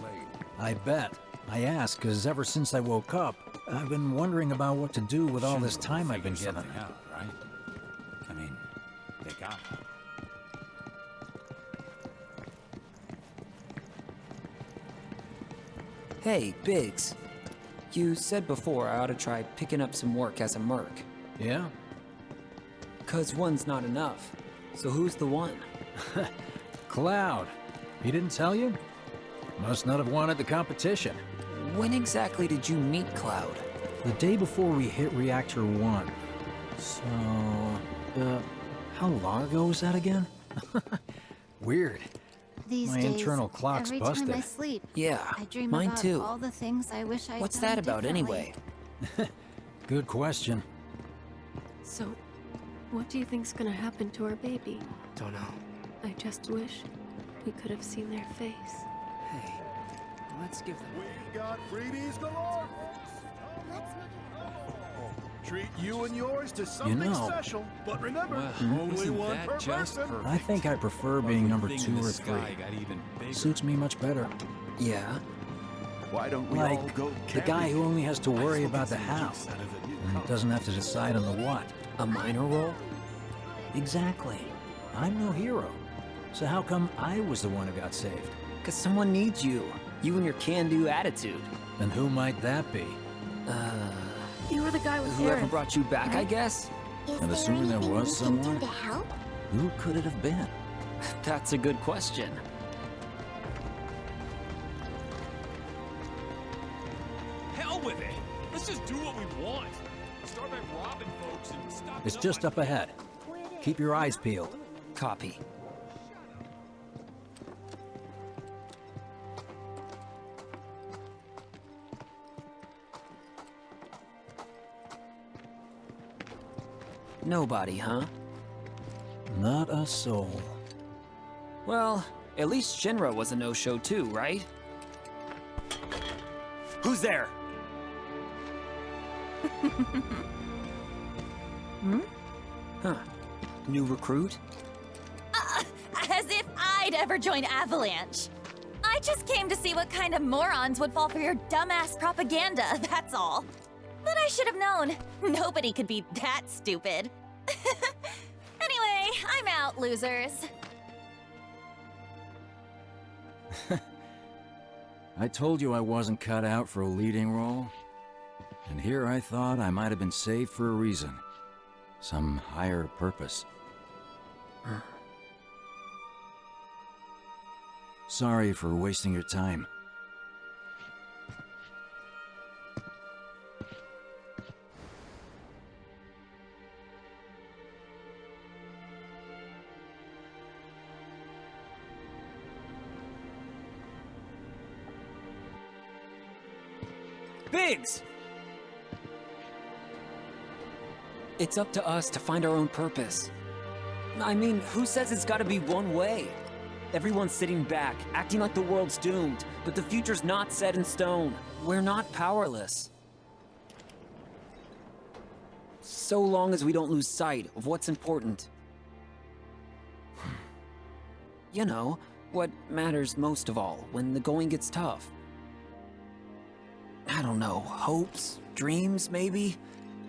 I bet. I ask because ever since I woke up, I've been wondering about what to do with all this time I've been given. Out, right? I mean, they got it. Hey, Biggs. You said before I ought to try picking up some work as a merc. Yeah? 'Cause one's not enough. So who's the one? Cloud. He didn't tell you? Must not have wanted the competition. When exactly did you meet Cloud? The day before we hit Reactor 1. So, how long ago was that again? Weird. These My days, internal clock's every busted. time I sleep, Yeah, I dream mine about too. all the things I wish I'd What's done that about differently. anyway? Good question. So, what do you think's gonna happen to our baby? Don't know. I just wish we could have seen their face. Hey, let's give them. We got freebies galore. Treat you and yours to something know, special. But remember, only Wasn't one that per just person. I think I prefer being number Everything 2 in the or sky 3. got even bigger. Suits me much better. Yeah? Why don't we all Like, go the guy who only has to worry Let's about the look at how, some juice out of the new and color. doesn't have to decide on the what. A minor role? Exactly. I'm no hero. So how come I was the one who got saved? Because someone needs you. You and your can-do attitude. And who might that be? You were the guy with Whoever Aerith. brought you back, I guess? And assuming there was someone, To help? who could it have been? That's a good question. Hell with it! Let's just do what we want. Start by robbing folks and stop. It's just up ahead. Keep your eyes peeled. Copy. Nobody, huh? Not a soul. Well, at least Shinra was a no-show too, right? Who's there? Huh. New recruit? As if I'd ever join Avalanche. I just came to see what kind of morons would fall for your dumbass propaganda, that's all. But I should have known. Nobody could be that stupid. Anyway, I'm out, losers. I told you I wasn't cut out for a leading role. And here I thought I might have been saved for a reason. Some higher purpose. Sorry for wasting your time. Biggs! It's up to us to find our own purpose. I mean, who says it's gotta be one way? Everyone's sitting back, acting like the world's doomed, but the future's not set in stone. We're not powerless. So long as we don't lose sight of what's important. You know, what matters most of all when the going gets tough. I don't know, hopes, dreams, maybe?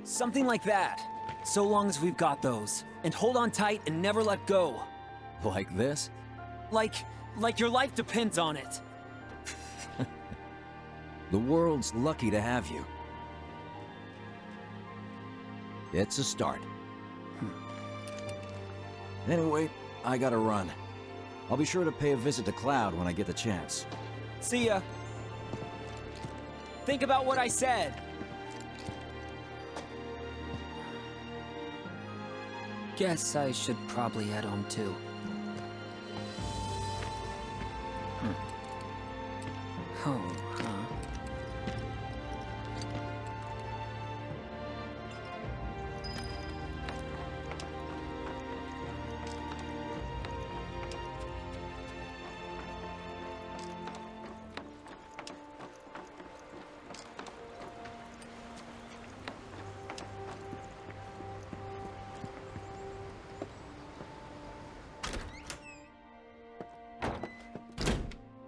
Something like that. So long as we've got those. And hold on tight and never let go. Like this? Like your life depends on it. The world's lucky to have you. It's a start. Anyway, I gotta run. I'll be sure to pay a visit to Cloud when I get the chance. See ya. Think about what I said. Guess I should probably head home too. Home, huh?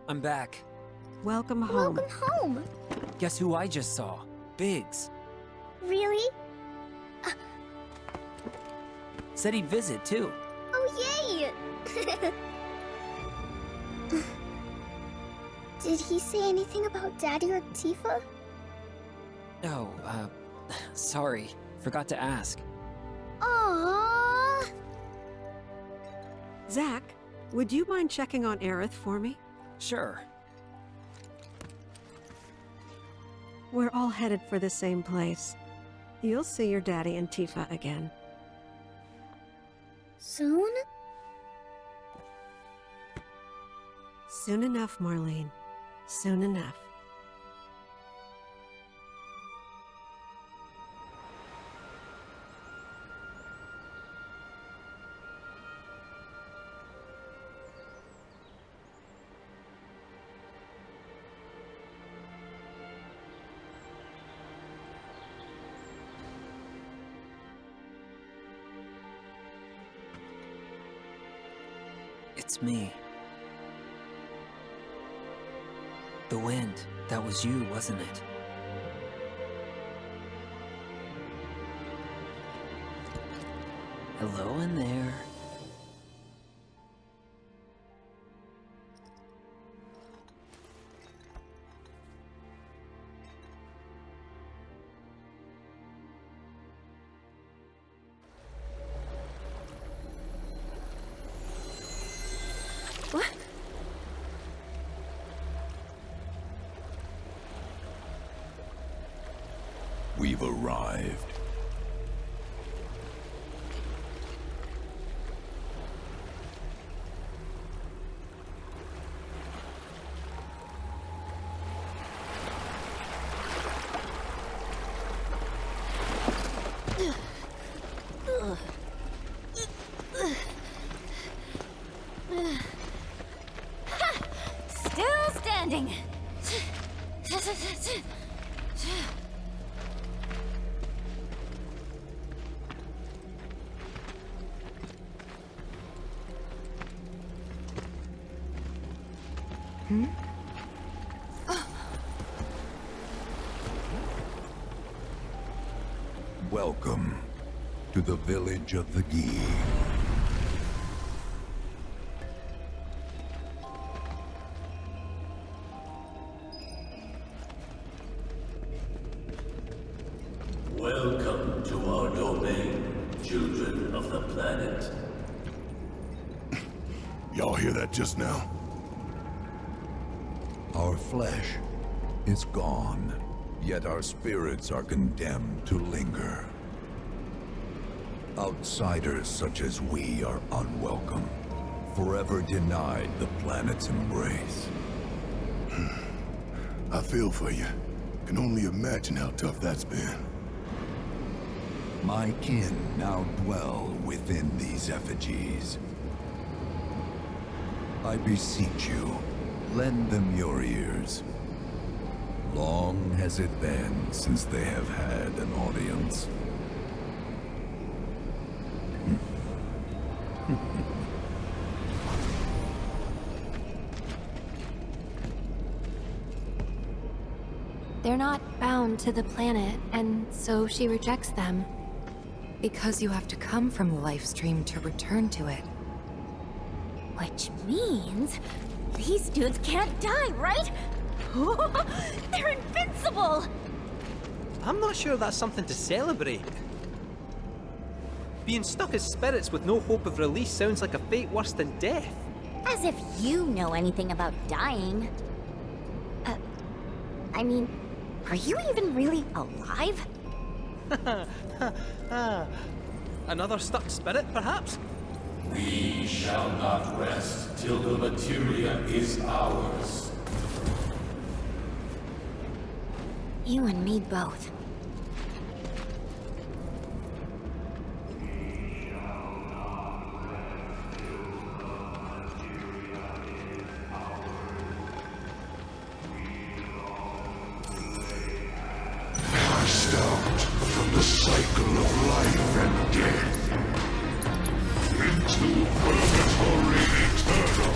I'm back. Welcome home. Welcome home. Guess who I just saw? Biggs. Really? Said he'd visit too. Oh, yay! Did he say anything about Daddy or Tifa? Oh, sorry. Forgot to ask. Aww. Zach, would you mind checking on Aerith for me? Sure. We're all headed for the same place. You'll see your daddy and Tifa again. Soon? Soon enough, Marlene. Soon enough. It's me. The wind. That was you, wasn't it? Hello in there. What? We've arrived. Still standing. Hmm? Welcome to the village of the Gi. Welcome to our domain, children of the planet. Y'all hear that just now? Our flesh is gone, yet our spirits are condemned to linger. Outsiders such as we are unwelcome, forever denied the planet's embrace. I feel for you. Can only imagine how tough that's been. My kin now dwell within these effigies. I beseech you, lend them your ears. Long has it been since they have had an audience. They're not bound to the planet, and so she rejects them. Because you have to come from the life stream to return to it. Which means these dudes can't die, right? They're invincible! I'm not sure that's something to celebrate. Being stuck as spirits with no hope of release sounds like a fate worse than death. As if you know anything about dying. I mean, are you even really alive? Another stuck spirit, perhaps? We shall not rest till the materia is ours. You and me both. Cast out from the cycle of life and death into purgatory eternal.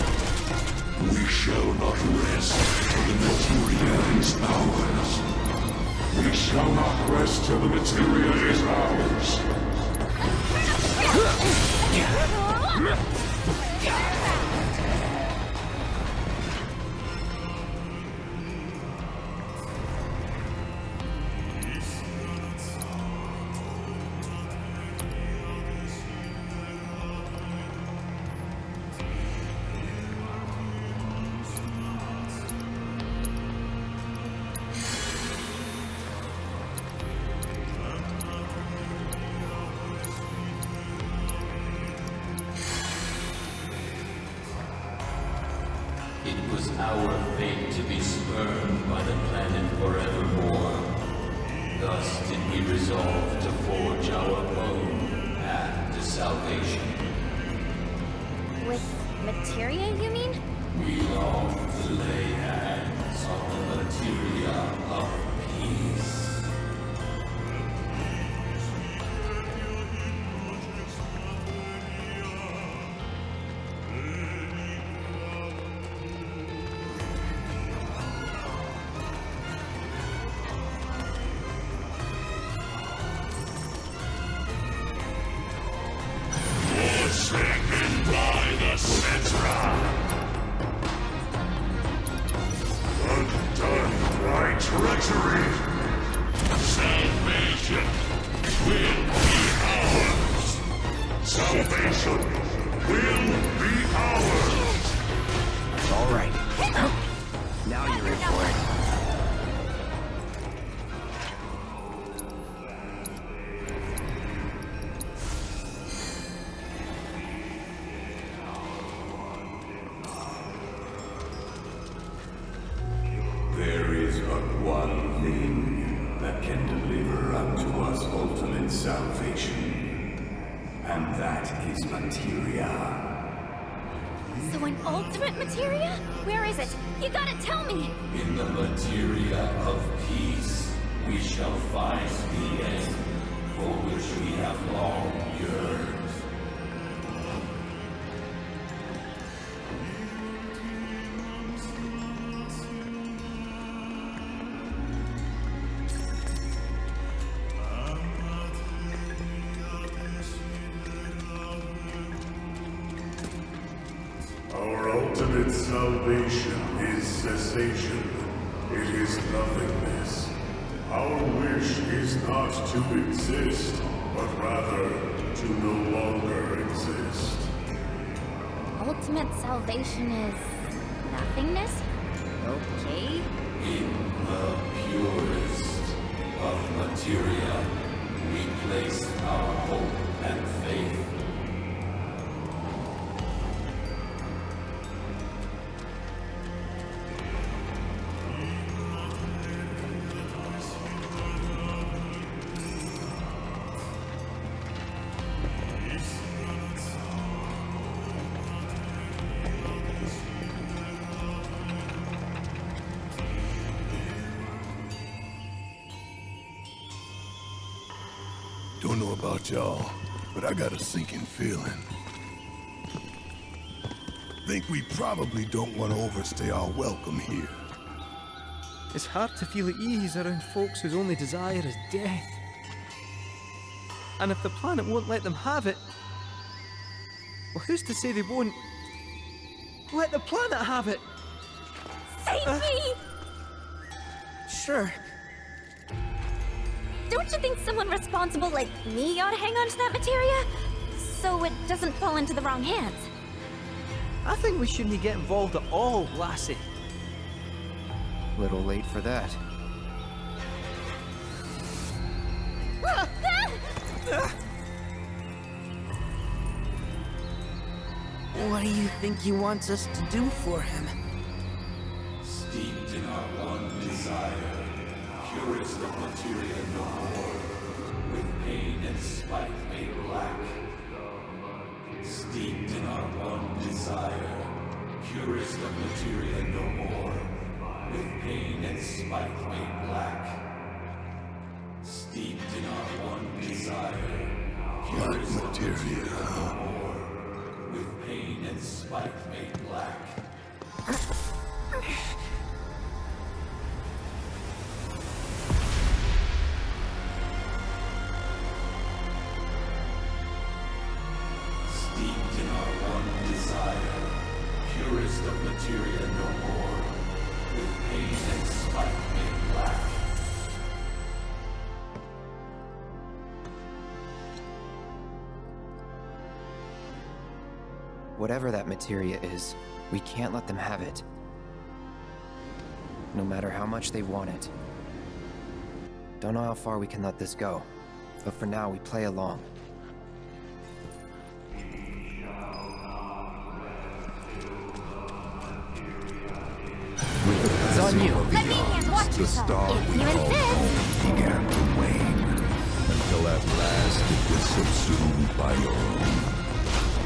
We shall not rest till the materia is ours. We shall not rest till the materia is ours. our fate to be spurned by the planet forevermore. Thus did we resolve to forge our own path to salvation. With materia, you mean? We long to lay hands on the materia of peace. Forsaken by the Cetra. Undone by treachery. Salvation will be ours. Salvation will be ours. All right. Now you're in for it. There is but one thing that can deliver unto us ultimate salvation, and that is materia. So an ultimate materia? Where is it? You gotta tell me! In the materia of peace, we shall find the end for which we have long yearned. Our ultimate salvation is cessation. It is nothingness. Our wish is not to exist, but rather to no longer exist. Ultimate salvation is nothingness? Okay. In the purest of materia, we place our hope and faith. Don't know about y'all, but I got a sinking feeling. Think we probably don't want to overstay our welcome here. It's hard to feel at ease around folks whose only desire is death. And if the planet won't let them have it, well, who's to say they won't let the planet have it? Save me! Sure. Don't you think someone responsible like me ought to hang on to that materia? So it doesn't fall into the wrong hands. I think we shouldn't get involved at all, lassie. Little late for that. What do you think he wants us to do for him? Steeped in our one desire, purest of materia no more, with pain and spite made black. Steeped in our one desire, purest of materia no more, with pain and spite made black. Steeped in our one desire, purest of materia no more, with pain and spite made black. Steeped in our one desire, purest of materia no more, with pain and spite made black. Whatever that materia is, we can't let them have it. No matter how much they want it. Don't know how far we can let this go, but for now we play along. on you. The star we call home began to wane, until at last it was subsumed by your own.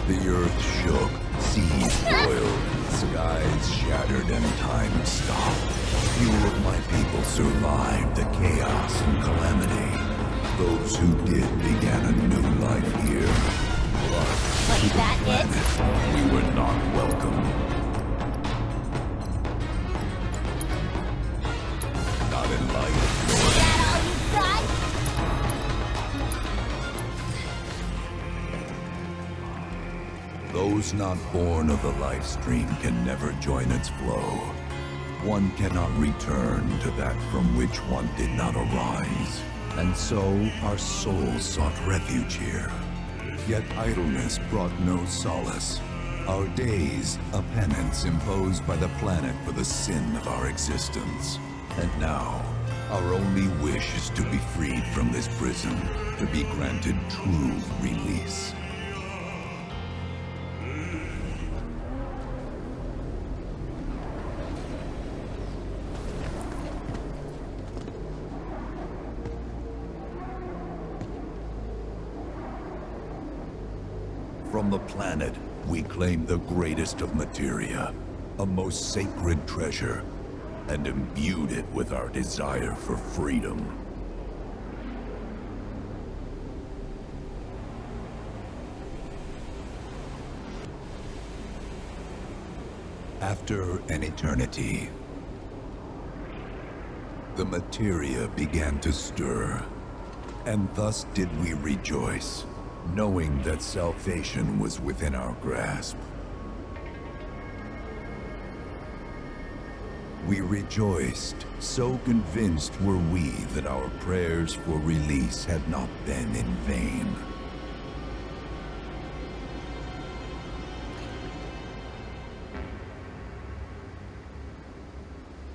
The earth shook, seas boiled, skies shattered, and time stopped. Few of my people survived the chaos and calamity. Those who did began a new life here. But to the planet, we were not welcome. Not in life. Is that all you got? Those not born of the life stream can never join its flow. One cannot return to that from which one did not arise. And so our souls sought refuge here. Yet idleness brought no solace. Our days, a penance imposed by the planet for the sin of our existence. And now, our only wish is to be freed from this prison, to be granted true release. From the planet, we claim the greatest of materia, a most sacred treasure, and imbued it with our desire for freedom. After an eternity, the materia began to stir, and thus did we rejoice, knowing that salvation was within our grasp. We rejoiced, so convinced were we that our prayers for release had not been in vain.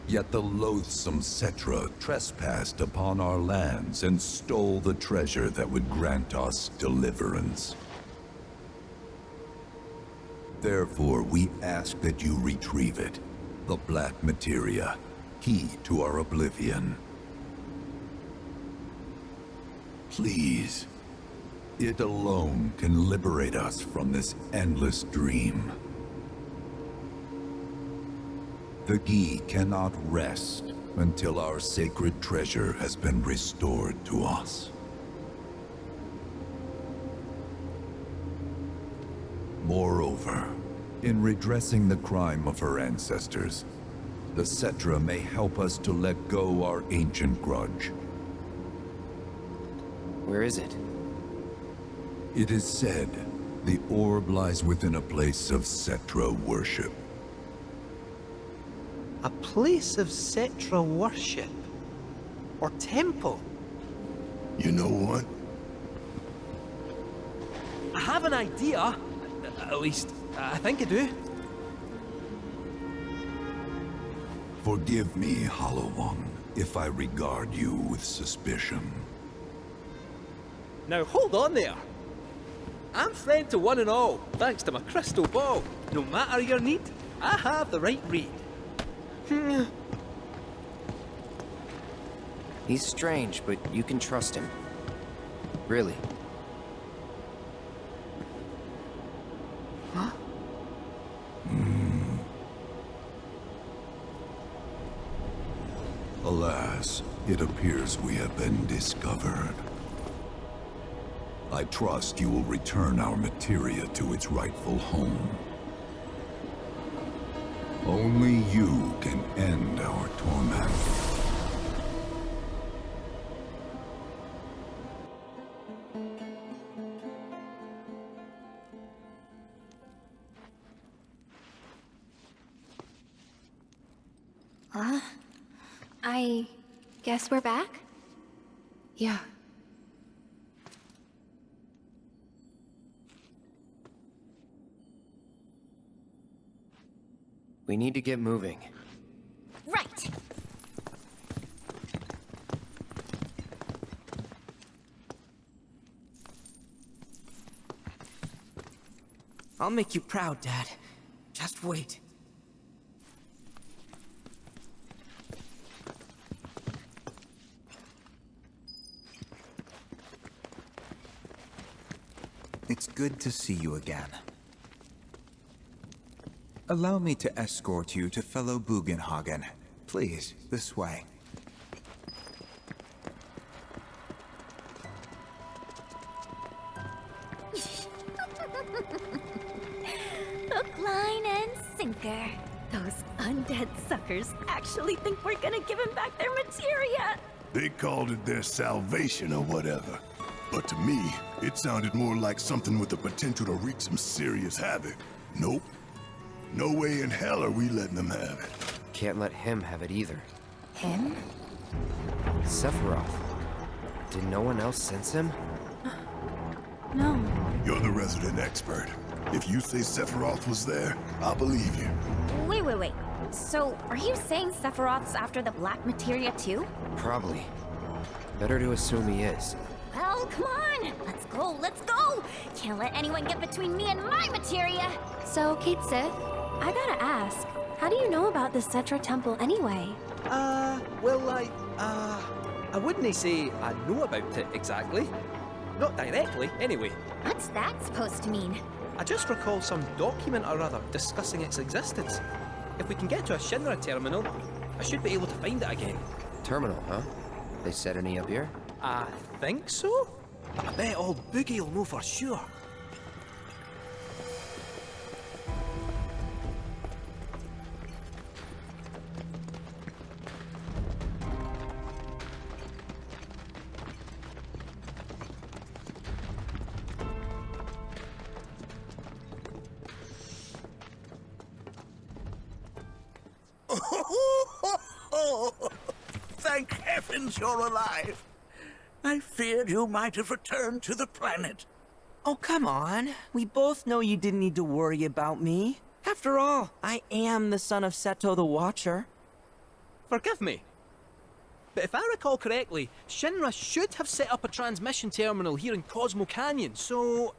Yet the loathsome Cetra trespassed upon our lands and stole the treasure that would grant us deliverance. Therefore, we ask that you retrieve it, the black materia, key to our oblivion. Please, it alone can liberate us from this endless dream. The Gi cannot rest until our sacred treasure has been restored to us. Moreover, in redressing the crime of her ancestors, the Cetra may help us to let go our ancient grudge. Where is it? It is said the orb lies within a place of Cetra worship. A place of Cetra worship? Or temple? You know what? I have an idea. At least, I think I do. Forgive me, Hollow One, if I regard you with suspicion. Now hold on there. I'm friend to one and all, thanks to my crystal ball. No matter your need, I have the right read. He's strange, but you can trust him. Really. Huh? Alas, it appears we have been discovered. I trust you will return our materia to its rightful home. Only you can end our torment. I guess we're back? Yeah. We need to get moving. Right. I'll make you proud, Dad. Just wait. It's good to see you again. Allow me to escort you to fellow Bugenhagen. Please, this way. Hook, line, and sinker. Those undead suckers actually think we're gonna give them back their materia. They called it their salvation or whatever. But to me, it sounded more like something with the potential to wreak some serious havoc. Nope. No way in hell are we letting them have it. Can't let him have it either. Him? Sephiroth. Did no one else sense him? No. You're the resident expert. If you say Sephiroth was there, I'll believe you. Wait. So, are you saying Sephiroth's after the black materia too? Probably. Better to assume he is. Well, come on! Let's go! Can't let anyone get between me and my materia! So, Kate Sith, I gotta ask, how do you know about the Cetra Temple anyway? I wouldn't say I know about it exactly. Not directly, anyway. What's that supposed to mean? I just recall some document or other discussing its existence. If we can get to a Shinra terminal, I should be able to find it again. Terminal, huh? They set any up here? I think so? I bet old Boogie will know for sure. Thank heavens you're alive. I feared you might have returned to the planet. Oh, come on. We both know you didn't need to worry about me. After all, I am the son of Seto the Watcher. Forgive me. But if I recall correctly, Shinra should have set up a transmission terminal here in Cosmo Canyon, so...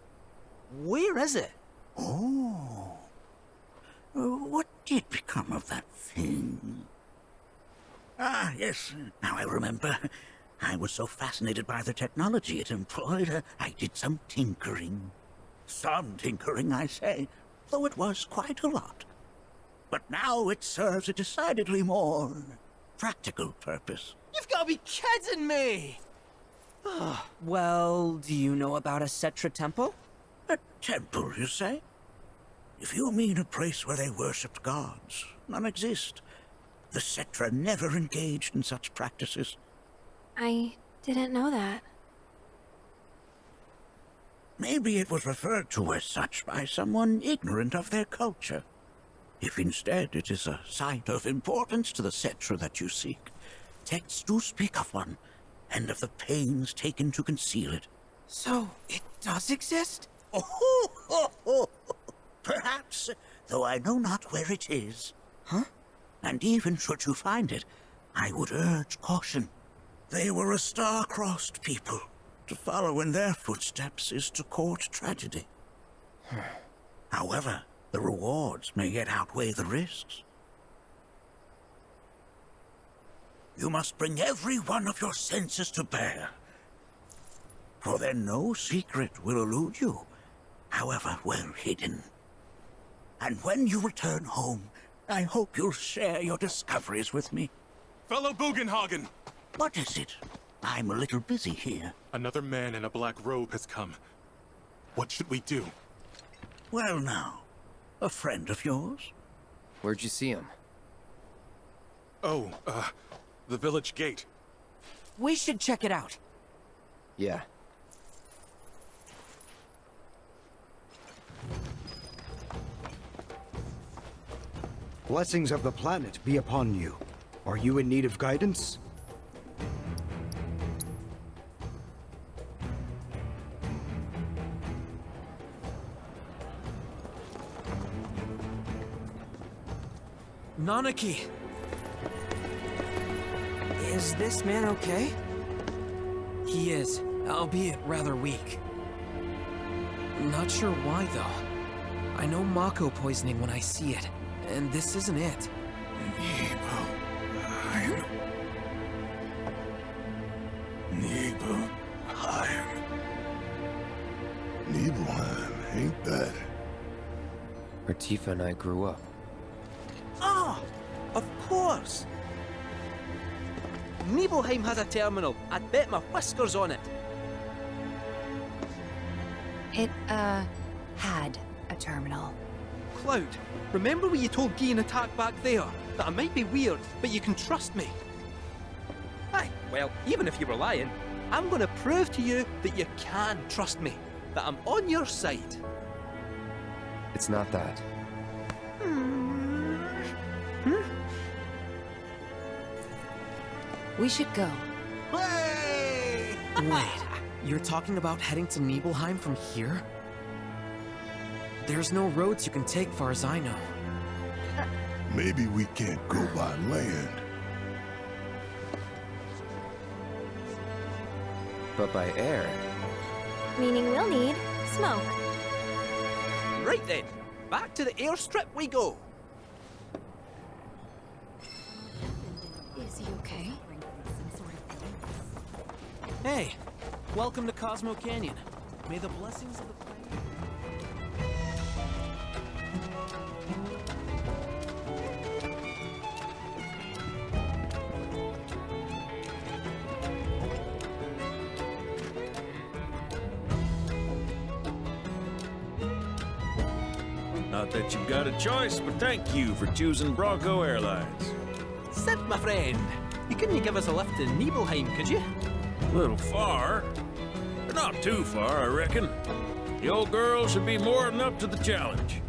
where is it? Oh. What did become of that thing? Ah, yes, now I remember. I was so fascinated by the technology it employed, I did some tinkering. Some tinkering, I say, though it was quite a lot. But now it serves a decidedly more practical purpose. You've got to be kidding me! Well, do you know about a Cetra temple? A temple, you say? If you mean a place where they worshipped gods, none exist. The Cetra never engaged in such practices. I didn't know that. Maybe it was referred to as such by someone ignorant of their culture. If instead it is a site of importance to the Cetra that you seek, texts do speak of one, and of the pains taken to conceal it. So, it does exist? Perhaps, though I know not where it is. Huh? And even should you find it, I would urge caution. They were a star-crossed people. To follow in their footsteps is to court tragedy. However, the rewards may yet outweigh the risks. You must bring every one of your senses to bear. For then no secret will elude you, however well hidden. And when you return home, I hope you'll share your discoveries with me. Fellow Bugenhagen! What is it? I'm a little busy here. Another man in a black robe has come. What should we do? Well now, a friend of yours? Where'd you see him? Oh, the village gate. We should check it out. Yeah. Blessings of the planet be upon you. Are you in need of guidance? Nanaki! Is this man okay? He is, albeit rather weak. Not sure why, though. I know Mako poisoning when I see it, and this isn't it. Nibelheim, ain't that? Where Tifa and I grew up. Ah! Of course! Nibelheim has a terminal. I'd bet my whiskers on it. It, had a terminal. Cloud, remember when you told Guy in Attack back there that I might be weird, but you can trust me? Aye, well, even if you were lying, I'm gonna prove to you that you can trust me, that I'm on your side. It's not that. We should go. Wait, you're talking about heading to Nibelheim from here? There's no roads you can take far as I know. Maybe we can't go by land. But by air. Meaning we'll need smoke. Right then, back to the airstrip we go. Is he okay? Hey, welcome to Cosmo Canyon. May the blessings of the Not that you've got a choice, but thank you for choosing Bronco Airlines. Sid, my friend, you couldn't give us a lift to Nibelheim, could you? A little far, but not too far, I reckon. The old girl should be more than up to the challenge.